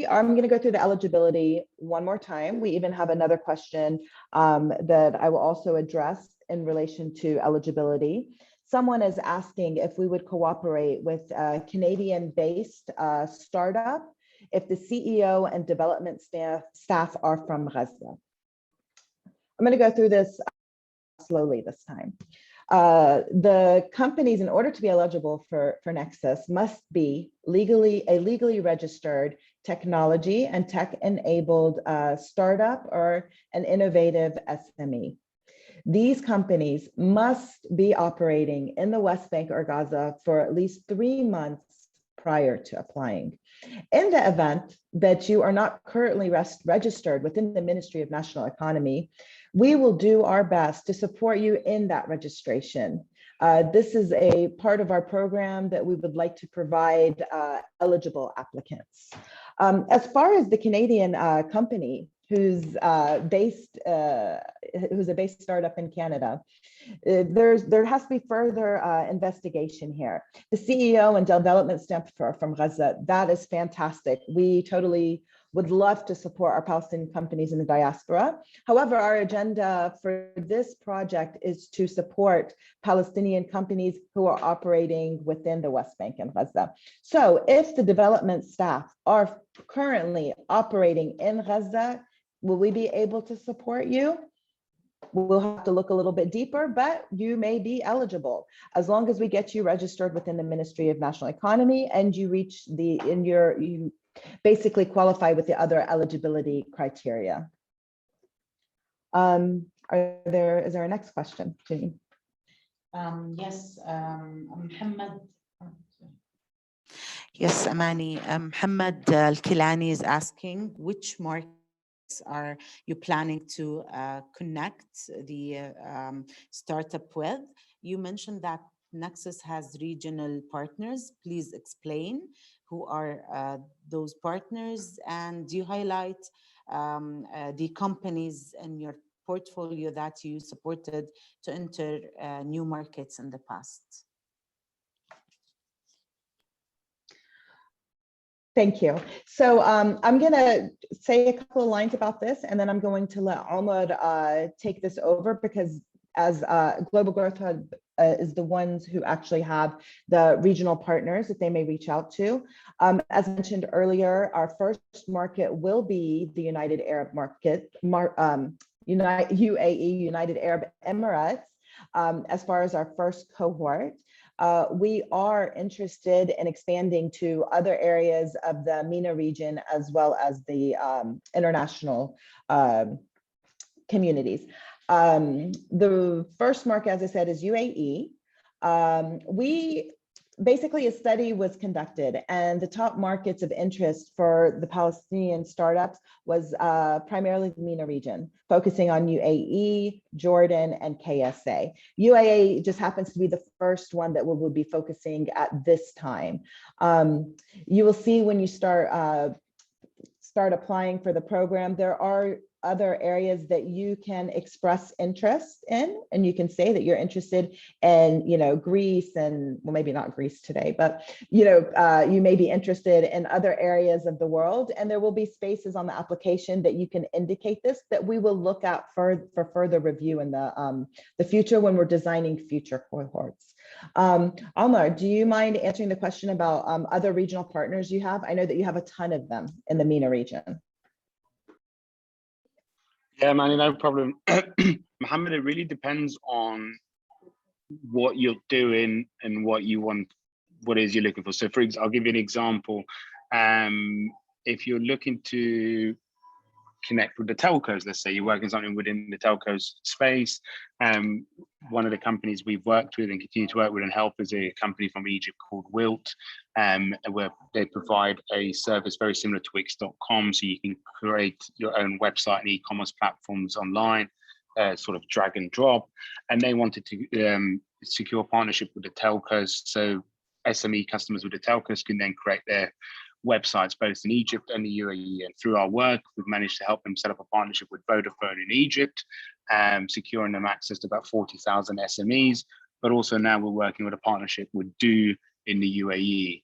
Speaker 7: I'm going to go through the eligibility one more time. We even have another question that I will also address in relation to eligibility. Someone is asking if we would cooperate with a Canadian-based startup if the CEO and development staff are from Gaza. I'm going to go through this slowly this time. The companies, in order to be eligible for NEXUS, must be a legally registered technology and tech-enabled startup or an innovative SME. These companies must be operating in the West Bank or Gaza for at least 3 months prior to applying. In the event that you are not currently registered within the Ministry of National Economy, we will do our best to support you in that registration. This is a part of our program that we would like to provide eligible applicants. As far as the Canadian company who's a based startup in Canada, there has to be further investigation here. The CEO and development staff from Gaza, that is fantastic. We totally would love to support our Palestinian companies in the diaspora. However, our agenda for this project is to support Palestinian companies who are operating within the West Bank and Gaza. So if the development staff are currently operating in Gaza, will we be able to support you? We'll have to look a little bit deeper, but you may be eligible as long as we get you registered within the Ministry of National Economy and you reach you basically qualify with the other eligibility criteria. Is there a next question, Janine?
Speaker 2: Yes, Muhammad. Yes, Amani. Muhammad Al-Kilani is asking, which markets are you planning to connect the startup with? You mentioned that Nexus has regional partners. Please explain who are those partners, and you highlight the companies in your portfolio that you supported to enter new markets in the past.
Speaker 7: Thank you. So I'm going to say a couple of lines about this, and then I'm going to let Almar take this over, because as Global Growth Hub is the ones who actually have the regional partners that they may reach out to. As mentioned earlier, our first market will be the United Arab market, UAE, United Arab Emirates, as far as our first cohort. We are interested in expanding to other areas of the MENA region, as well as the international communities. The first market, as I said, is UAE. Basically, a study was conducted, and the top markets of interest for the Palestinian startups was primarily the MENA region, focusing on UAE, Jordan, and KSA. UAE just happens to be the first one that we will be focusing at this time. You will see when you start applying for the program, there are other areas that you can express interest in, and you can say that you're interested in, Greece, and well, maybe not Greece today, but you may be interested in other areas of the world, and there will be spaces on the application that you can indicate this, that we will look at for further review in the future when we're designing future cohorts. Almar, do you mind answering the question about other regional partners you have? I know that you have a ton of them in the MENA region.
Speaker 8: Yeah, Manny, no problem. Mohammed, it really depends on what you're doing and what you want, what it is you're looking for. So for example, I'll give you an example. If you're looking to connect with the telcos, let's say you're working something within the telcos space, one of the companies we've worked with and continue to work with and help is a company from Egypt called Wilt, where they provide a service very similar to Wix.com, so you can create your own website and e-commerce platforms online, sort of drag and drop. And they wanted to secure partnership with the telcos, so SME customers with the telcos can then create their websites both in Egypt and the UAE. And through our work, we've managed to help them set up a partnership with Vodafone in Egypt, securing them access to about 40,000 SMEs. But also now we're working with a partnership with Do in the UAE.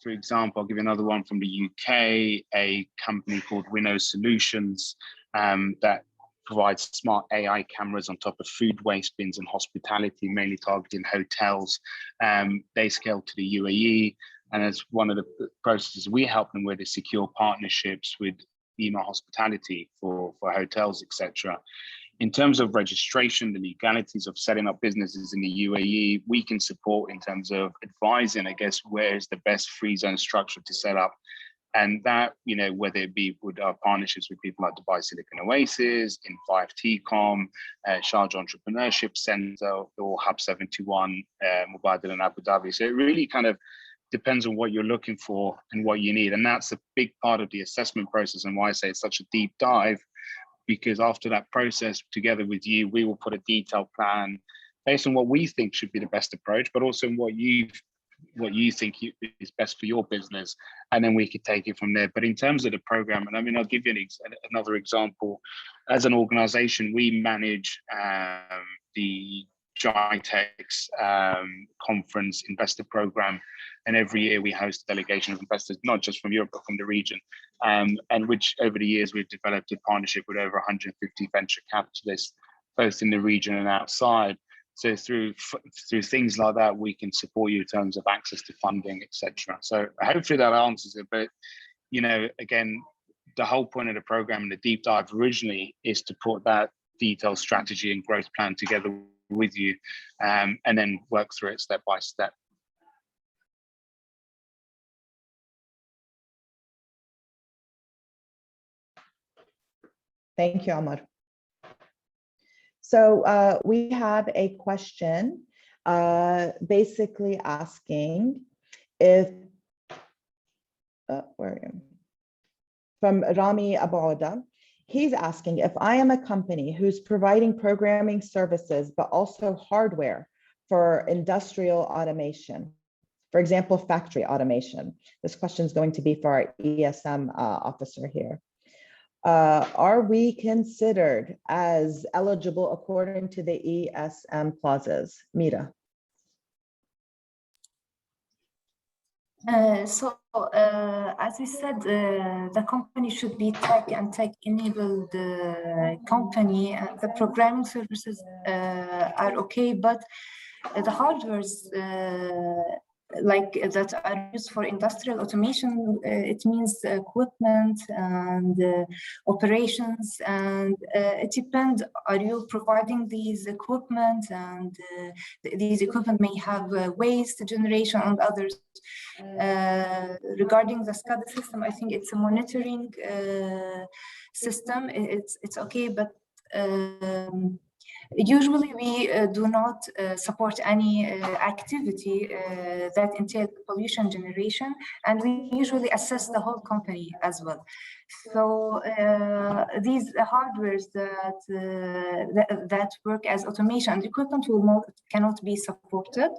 Speaker 8: For example, I'll give you another one from the UK, a company called Winnow Solutions that provides smart AI cameras on top of food waste bins and hospitality, mainly targeting hotels. They scale to the UAE. And as one of the processes we help them with is secure partnerships with email hospitality for hotels, etc. In terms of registration, the legalities of setting up businesses in the UAE, we can support in terms of advising, I guess, where is the best free zone structure to set up. And that, whether it be with our partnerships with people like Dubai Silicon Oasis, Invive Tcom, Sharjah Entrepreneurship Center, or Hub 721, Mubadil in Abu Dhabi. So it really kind of depends on what you're looking for and what you need. And that's a big part of the assessment process and why I say it's such a deep dive, because after that process, together with you, we will put a detailed plan based on what we think should be the best approach, but also what you think is best for your business. And then we could take it from there. But in terms of the program, and I mean, I'll give you another example. As an organization, we manage the GITEX conference investor program, and every year we host a delegation of investors, not just from Europe, but from the region, and which over the years we've developed a partnership with over 150 venture capitalists, both in the region and outside. So through things like that, we can support you in terms of access to funding, etc. So hopefully that answers it. But you know, again, the whole point of the program and the deep dive originally is to put that detailed strategy and growth plan together with you, and then work through it step by step.
Speaker 7: Thank you, Amar. So we have a question basically asking if, from Rami Abouda. He's asking if I am a company who's providing programming services, but also hardware for industrial automation, for example, factory automation. This question is going to be for our ESM officer here. Are we considered as eligible according to the ESM clauses? Mira.
Speaker 10: As we said, the company should be tech and tech-enabled company. The programming services are okay, but the hardwares like that are used for industrial automation, it means equipment and operations, and it depends, are you providing these equipment, and these equipment may have waste generation and others. Regarding the SCADA system, I think it's a monitoring system, it's okay, but usually we do not support any activity that entails pollution generation, and we usually assess the whole company as well. So these hardwares that work as automation and equipment cannot be supported.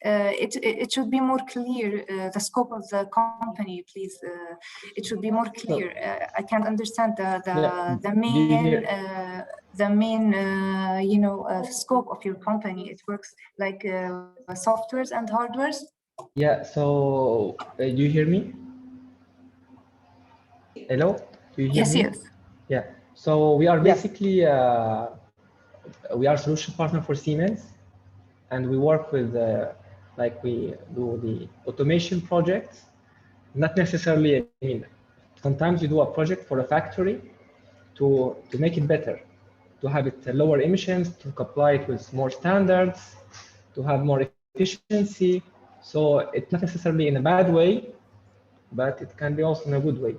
Speaker 10: It should be more clear, the scope of the company, please. It should be more clear. I can't understand the main you know, scope of your company. It works like softwares and hardwares.
Speaker 11: Yeah, so do you hear me? Hello? Do you hear me?
Speaker 10: Yes.
Speaker 11: Yeah, so we are basically, we are solution partner for Siemens, and we work with, like we do the automation projects, not necessarily, I mean, sometimes you do a project for a factory to make it better, to have it lower emissions, to comply it with more standards, to have more efficiency. So it's not necessarily in a bad way, but it can be also in a good way.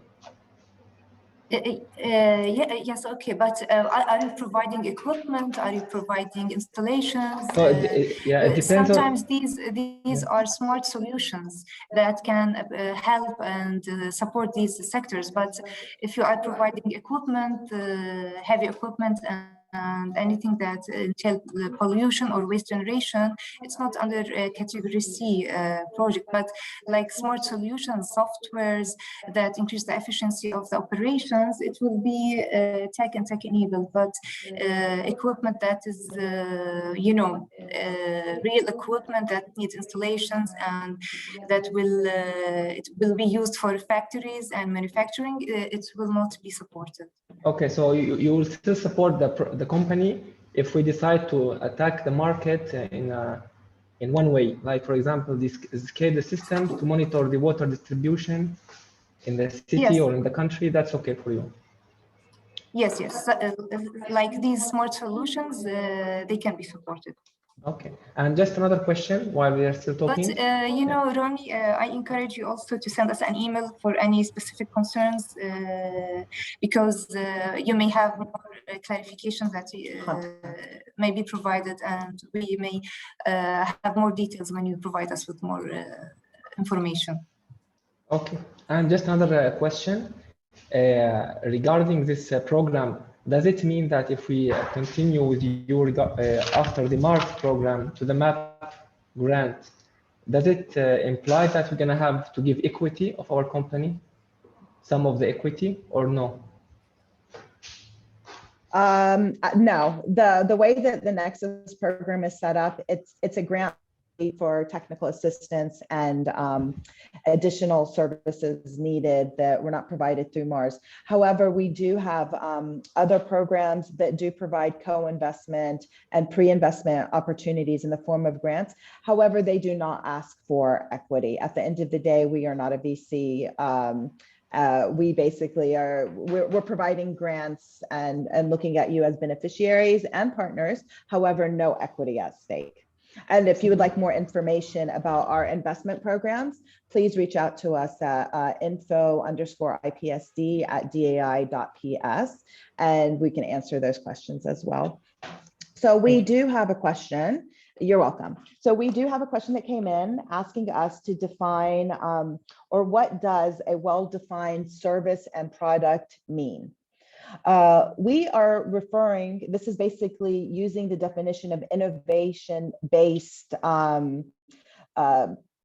Speaker 10: Yes, okay, but are you providing equipment? Are you providing installations?
Speaker 11: So yeah, it depends.
Speaker 10: Sometimes these are smart solutions that can help and support these sectors. But if you are providing equipment, heavy equipment, and anything that entails pollution or waste generation, it's not under category C project, but like smart solutions, softwares that increase the efficiency of the operations, it will be tech and tech enabled, but equipment that is, you know, real equipment that needs installations and that will, it will be used for factories and manufacturing, it will not be supported.
Speaker 11: Okay, so you will still support the company if we decide to attack the market in one way, like for example, this SCADA system to monitor the water distribution in the city or in the country. That's okay for you?
Speaker 10: Yes. Like these smart solutions, they can be supported.
Speaker 11: Okay, and just another question while we are still talking.
Speaker 10: But you know, Rami, I encourage you also to send us an email for any specific concerns, because you may have more clarifications that may be provided, and we may have more details when you provide us with more information. Okay,
Speaker 11: and just another question regarding this program. Does it mean that if we continue with you after the MARC program to the MAP grant, does it imply that we're going to have to give equity of our company, some of the equity, or no?
Speaker 7: No, the way that the NEXUS program is set up, it's a grant for technical assistance and additional services needed that were not provided through Mars. However, we do have other programs that do provide co-investment and pre-investment opportunities in the form of grants. However, they do not ask for equity. At the end of the day, we are not a VC. We basically we're providing grants and looking at you as beneficiaries and partners, however, no equity at stake. And if you would like more information about our investment programs, please reach out to us at info_IPSD@dai.ps, and we can answer those questions as well. So we do have a question. You're welcome. So we do have a question that came in asking us to define or what does a well-defined service and product mean? We are referring, this is basically using the definition of innovation-based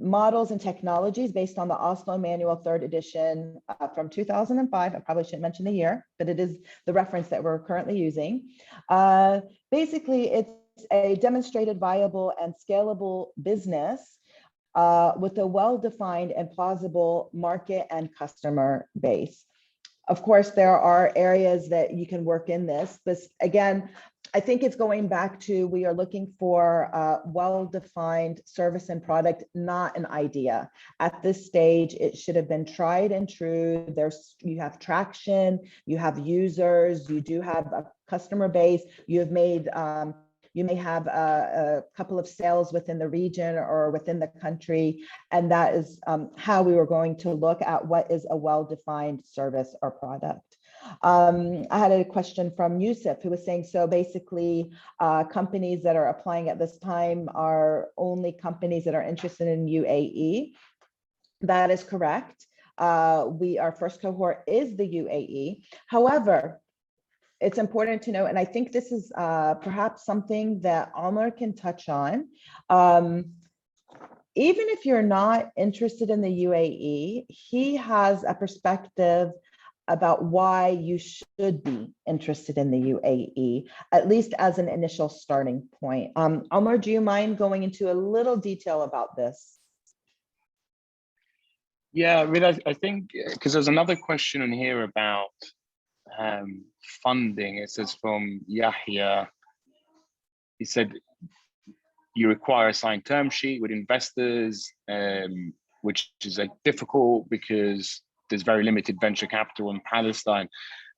Speaker 7: models and technologies based on the Oslo Manual 3rd edition from 2005. I probably shouldn't mention the year, but it is the reference that we're currently using. Basically, it's a demonstrated viable and scalable business with a well-defined and plausible market and customer base. Of course, there are areas that you can work in this, but again, I think it's going back to, we are looking for a well-defined service and product, not an idea. At this stage, it should have been tried and true. You have traction, you have users, you do have a customer base, you have made, you may have a couple of sales within the region or within the country, and that is how we were going to look at what is a well-defined service or product. I had a question from Yusuf who was saying, so basically companies that are applying at this time are only companies that are interested in UAE. That is correct. Our first cohort is the UAE. However, it's important to know, and I think this is perhaps something that Omar can touch on. Even if you're not interested in the UAE, he has a perspective about why you should be interested in the UAE, at least as an initial starting point. Omar, do you mind going into a little detail about this?
Speaker 8: Yeah, I mean, I think, because there's another question in here about funding. It says from Yahya, he said, you require a signed term sheet with investors, which is difficult because there's very limited venture capital in Palestine.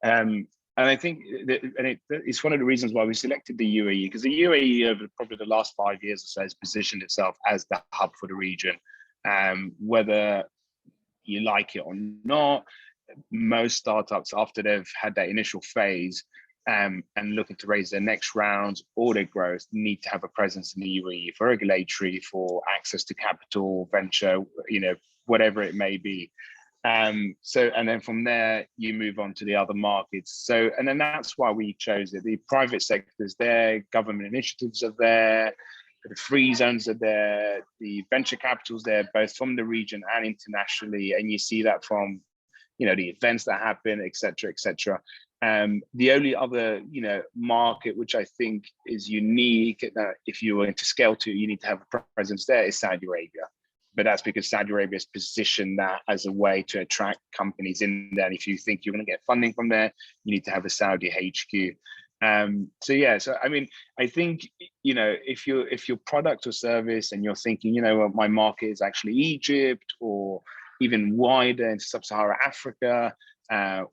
Speaker 8: And I think it's one of the reasons why we selected the UAE, because the UAE over probably the last 5 years or so has positioned itself as the hub for the region. Whether you like it or not, most startups, after they've had that initial phase and looking to raise their next rounds or their growth, need to have a presence in the UAE for regulatory, for access to capital, venture, whatever it may be. And then from there, you move on to the other markets. And then that's why we chose it. The private sector is there, government initiatives are there, the free zones are there, the venture capital's there, both from the region and internationally. And you see that from the events that happen, et cetera, et cetera. The only other, market which I think is unique that if you were to scale to, you need to have a presence there is Saudi Arabia. But that's because Saudi Arabia has positioned that as a way to attract companies in there. And if you think you're going to get funding from there, you need to have a Saudi HQ. So I mean, I think, if your product or service and you're thinking, my market is actually Egypt or even wider into sub-Saharan Africa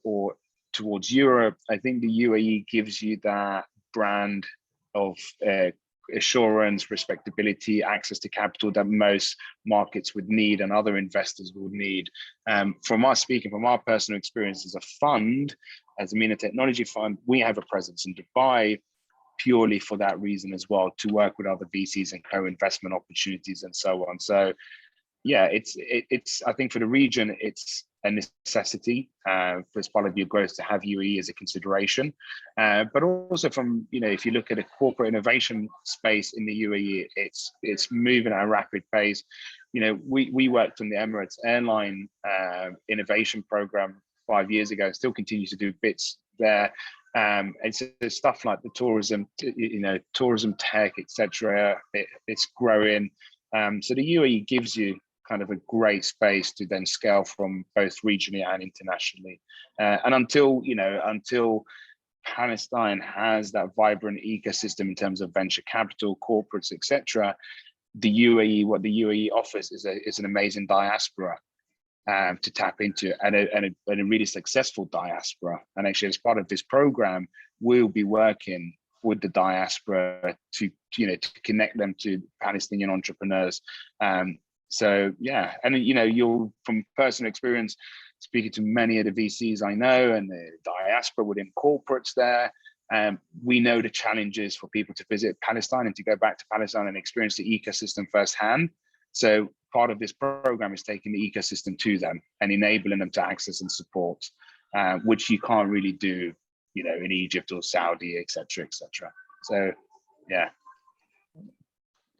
Speaker 8: or towards Europe, I think the UAE gives you that brand of assurance, respectability, access to capital that most markets would need and other investors would need. From our personal experience as a fund, as a MENA technology fund, we have a presence in Dubai purely for that reason as well, to work with other VCs and co-investment opportunities and so on. So yeah, it's I think for the region, it's a necessity as part of your growth to have UAE as a consideration. But also from, if you look at a corporate innovation space in the UAE, it's moving at a rapid pace. We worked on the Emirates airline innovation program 5 years ago, still continue to do bits there. It's stuff like the tourism, tourism tech, etc. It's growing. So the UAE gives you kind of a great space to then scale from both regionally and internationally. And until Palestine has that vibrant ecosystem in terms of venture capital, corporates, etc., what the UAE offers is an amazing diaspora to tap into, and a really successful diaspora. And actually, as part of this program, we'll be working with the diaspora to connect them to Palestinian entrepreneurs. So yeah, and you'll, from personal experience, speaking to many of the VCs I know and the diaspora within corporates there, we know the challenges for people to visit Palestine and to go back to Palestine and experience the ecosystem firsthand. So part of this program is taking the ecosystem to them and enabling them to access and support, which you can't really do, in Egypt or Saudi, et cetera, et cetera. So, yeah.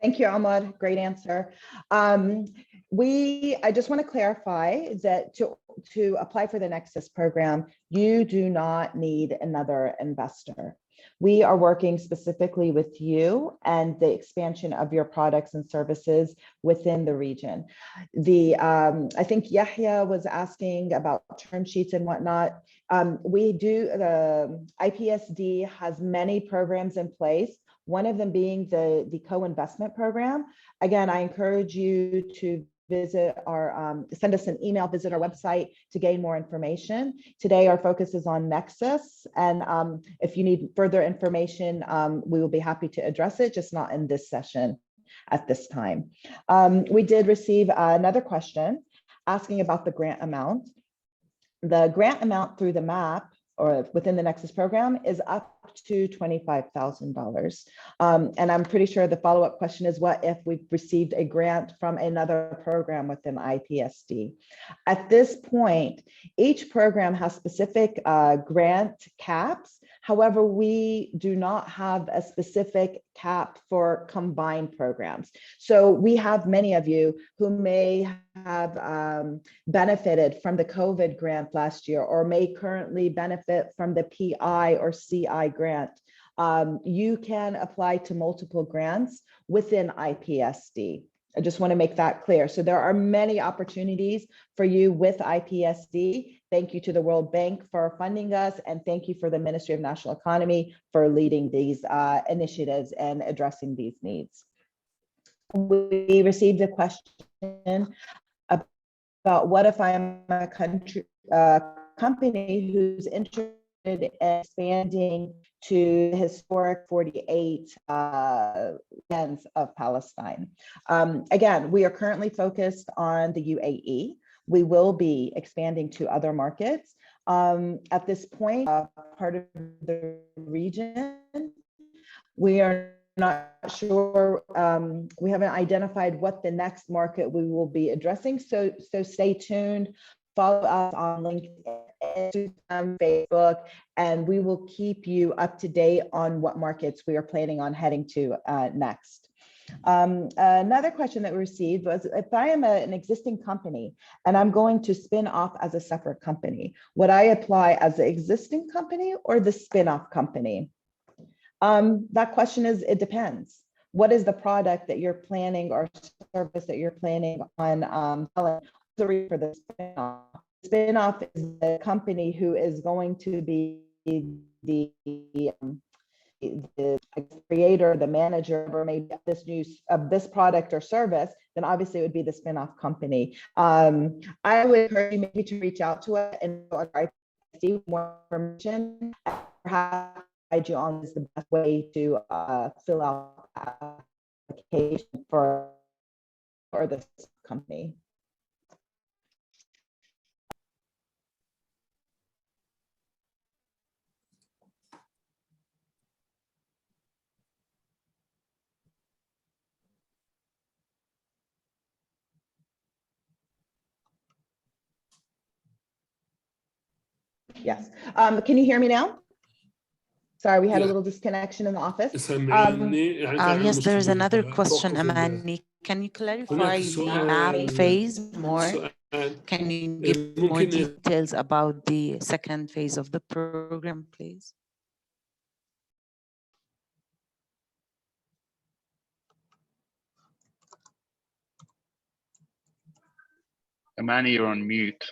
Speaker 7: Thank you, Ahmad. Great answer. I just want to clarify that to apply for the NEXUS program, you do not need another investor. We are working specifically with you and the expansion of your products and services within the region. I think Yahya was asking about term sheets and whatnot. The IPSD has many programs in place, one of them being the co-investment program. Again, I encourage you to visit send us an email, visit our website to gain more information. Today, our focus is on NEXUS, and if you need further information, we will be happy to address it, just not in this session at this time. We did receive another question asking about the grant amount. The grant amount through the MAP or within the NEXUS program is up to $25,000. And I'm pretty sure the follow-up question is, what if we've received a grant from another program within IPSD? At this point, each program has specific grant caps. However, we do not have a specific cap for combined programs. So we have many of you who may have benefited from the COVID grant last year, or may currently benefit from the PI or CI grant. You can apply to multiple grants within IPSD. I just want to make that clear. So there are many opportunities for you with IPSD. Thank you to the World Bank for funding us, and thank you for the Ministry of National Economy for leading these initiatives and addressing these needs. We received a question about what if I'm a company who's interested in expanding to the historic 48 lands of Palestine. Again, we are currently focused on the UAE. We will be expanding to other markets. At this point, part of the region, we are not sure. We haven't identified what the next market we will be addressing. So stay tuned. Follow us on LinkedIn, Instagram, Facebook, and we will keep you up to date on what markets we are planning on heading to next. Another question that we received was, if I am an existing company and I'm going to spin off as a separate company, would I apply as the existing company or the spin-off company? That question is, it depends. What is the product that you're planning or service that you're planning on selling? For the spin-off. Spin-off is the company who is going to be the creator, the manager, or maybe of this product or service. Then obviously it would be the spin-off company. I would encourage you maybe to reach out to us and see more information. Perhaps guide you on is the best way to fill out application for this company. Yes. Can you hear me now? Sorry, we had a little disconnection in the office.
Speaker 2: Yes, there is another question, Amani. Can you clarify the MAP phase more? Can you give more details about the second phase of the program, please?
Speaker 8: Amani, you're on mute.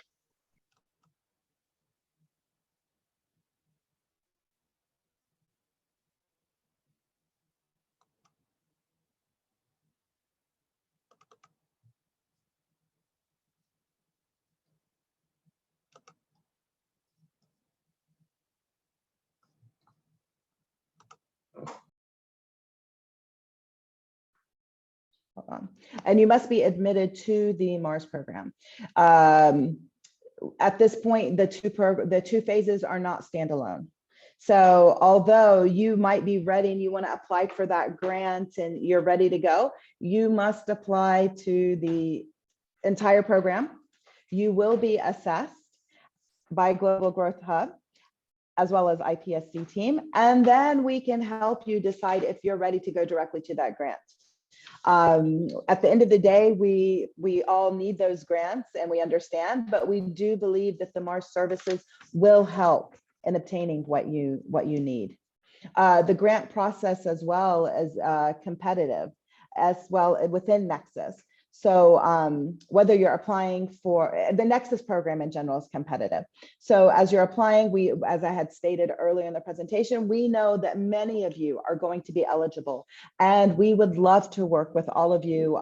Speaker 7: And you must be admitted to the MARS program. At this point, the two phases are not standalone. So although you might be ready and you want to apply for that grant and you're ready to go, you must apply to the entire program. You will be assessed by Global Growth Hub as well as IPSD team, and then we can help you decide if you're ready to go directly to that grant. At the end of the day, we all need those grants and we understand, but we do believe that the MARS services will help in obtaining what you need. The grant process as well as competitive as well within NEXUS. So whether you're applying for the NEXUS program in general is competitive. So as you're applying, as I had stated earlier in the presentation, we know that many of you are going to be eligible and we would love to work with all of you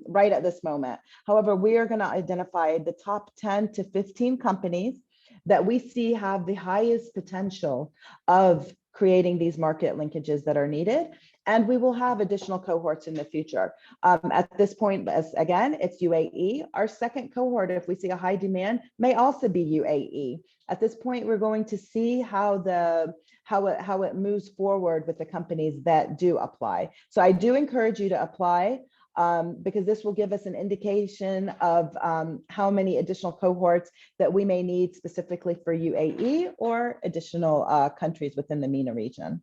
Speaker 7: right at this moment. However, we are going to identify the top 10 to 15 companies that we see have the highest potential of creating these market linkages that are needed. And we will have additional cohorts in the future. At this point, again, it's UAE. Our second cohort, if we see a high demand, may also be UAE. At this point, we're going to see how it moves forward with the companies that do apply. So I do encourage you to apply because this will give us an indication of how many additional cohorts that we may need specifically for UAE or additional countries within the MENA region.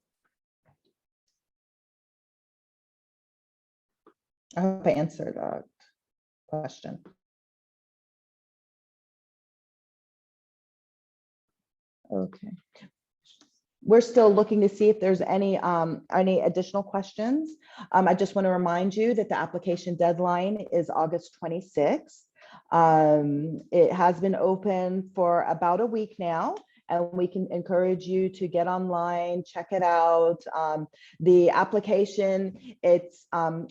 Speaker 7: I hope I answered that question. Okay. We're still looking to see if there's any additional questions. I just want to remind you that the application deadline is August 26th. It has been open for about a week now. And we can encourage you to get online, check it out. The application,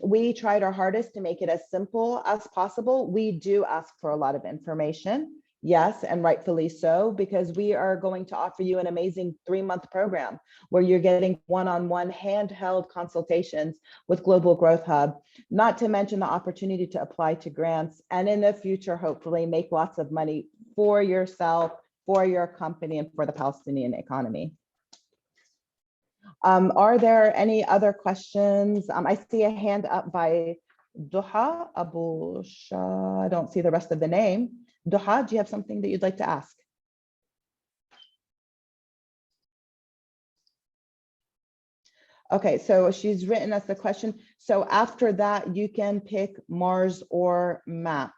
Speaker 7: we tried our hardest to make it as simple as possible. We do ask for a lot of information, yes, and rightfully so, because we are going to offer you an amazing 3-month program where you're getting one-on-one handheld consultations with Global Growth Hub, not to mention the opportunity to apply to grants and in the future, hopefully make lots of money for yourself, for your company, and for the Palestinian economy. Are there any other questions? I see a hand up by Duha Abu Shah. I don't see the rest of the name. Duha, do you have something that you'd like to ask? Okay, so she's written us the question. So after that, you can pick Mars or MAP.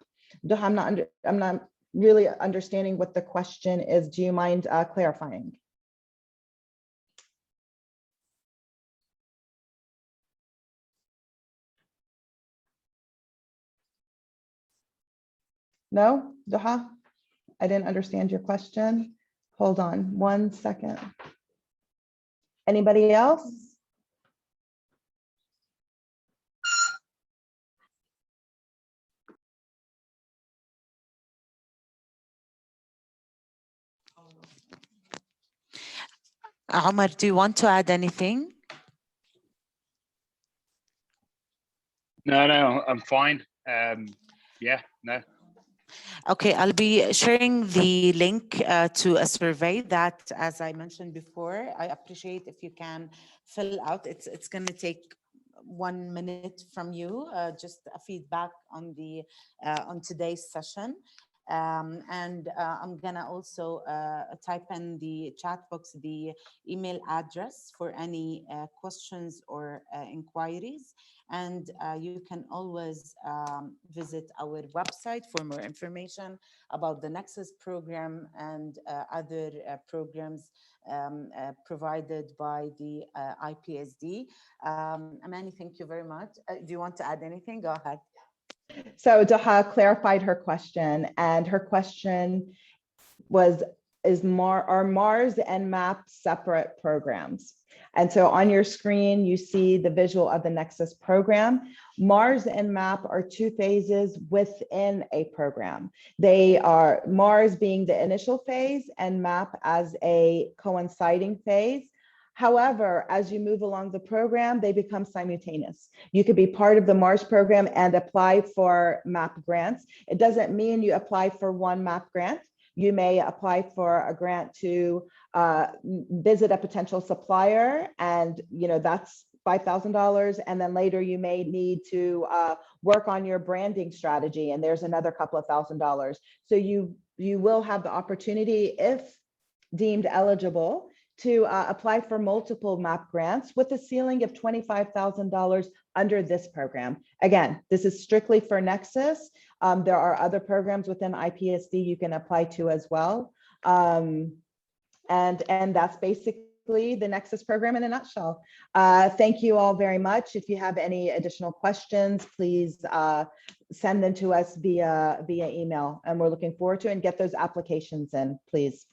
Speaker 7: Duha, I'm not really understanding what the question is. Do you mind clarifying? No, Duha? I didn't understand your question. Hold on 1 second. Anybody else?
Speaker 2: Omar, do you want to add anything?
Speaker 8: No, I'm fine. Yeah, no.
Speaker 2: Okay, I'll be sharing the link to a survey that, as I mentioned before, I appreciate if you can fill out. It's going to take 1 minute from you, just a feedback on the on today's session. And I'm gonna also type in the chat box the email address for any questions or inquiries. And you can always visit our website for more information about the NEXUS program and other programs provided by the IPSD. Amani, thank you very much. Do you want to add anything? Go ahead.
Speaker 7: So Daha clarified her question, and her question was, are Mars and MAP separate programs? And so on your screen, you see the visual of the NEXUS program. Mars and MAP are two phases within a program. They are Mars being the initial phase and MAP as a coinciding phase. However, as you move along the program, they become simultaneous. You could be part of the Mars program and apply for MAP grants. It doesn't mean you apply for one MAP grant. You may apply for a grant to visit a potential supplier, and that's $5,000. And then later you may need to work on your branding strategy, and there's another couple of $1,000s. So you will have the opportunity, if deemed eligible, to apply for multiple MAP grants with a ceiling of $25,000 under this program. Again, this is strictly for NEXUS. There are other programs within IPSD you can apply to as well. And that's basically the NEXUS program in a nutshell. Thank you all very much. If you have any additional questions, please send them to us via email, and we're looking forward to it, and get those applications in, please.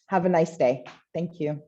Speaker 7: Have a nice day. Thank you.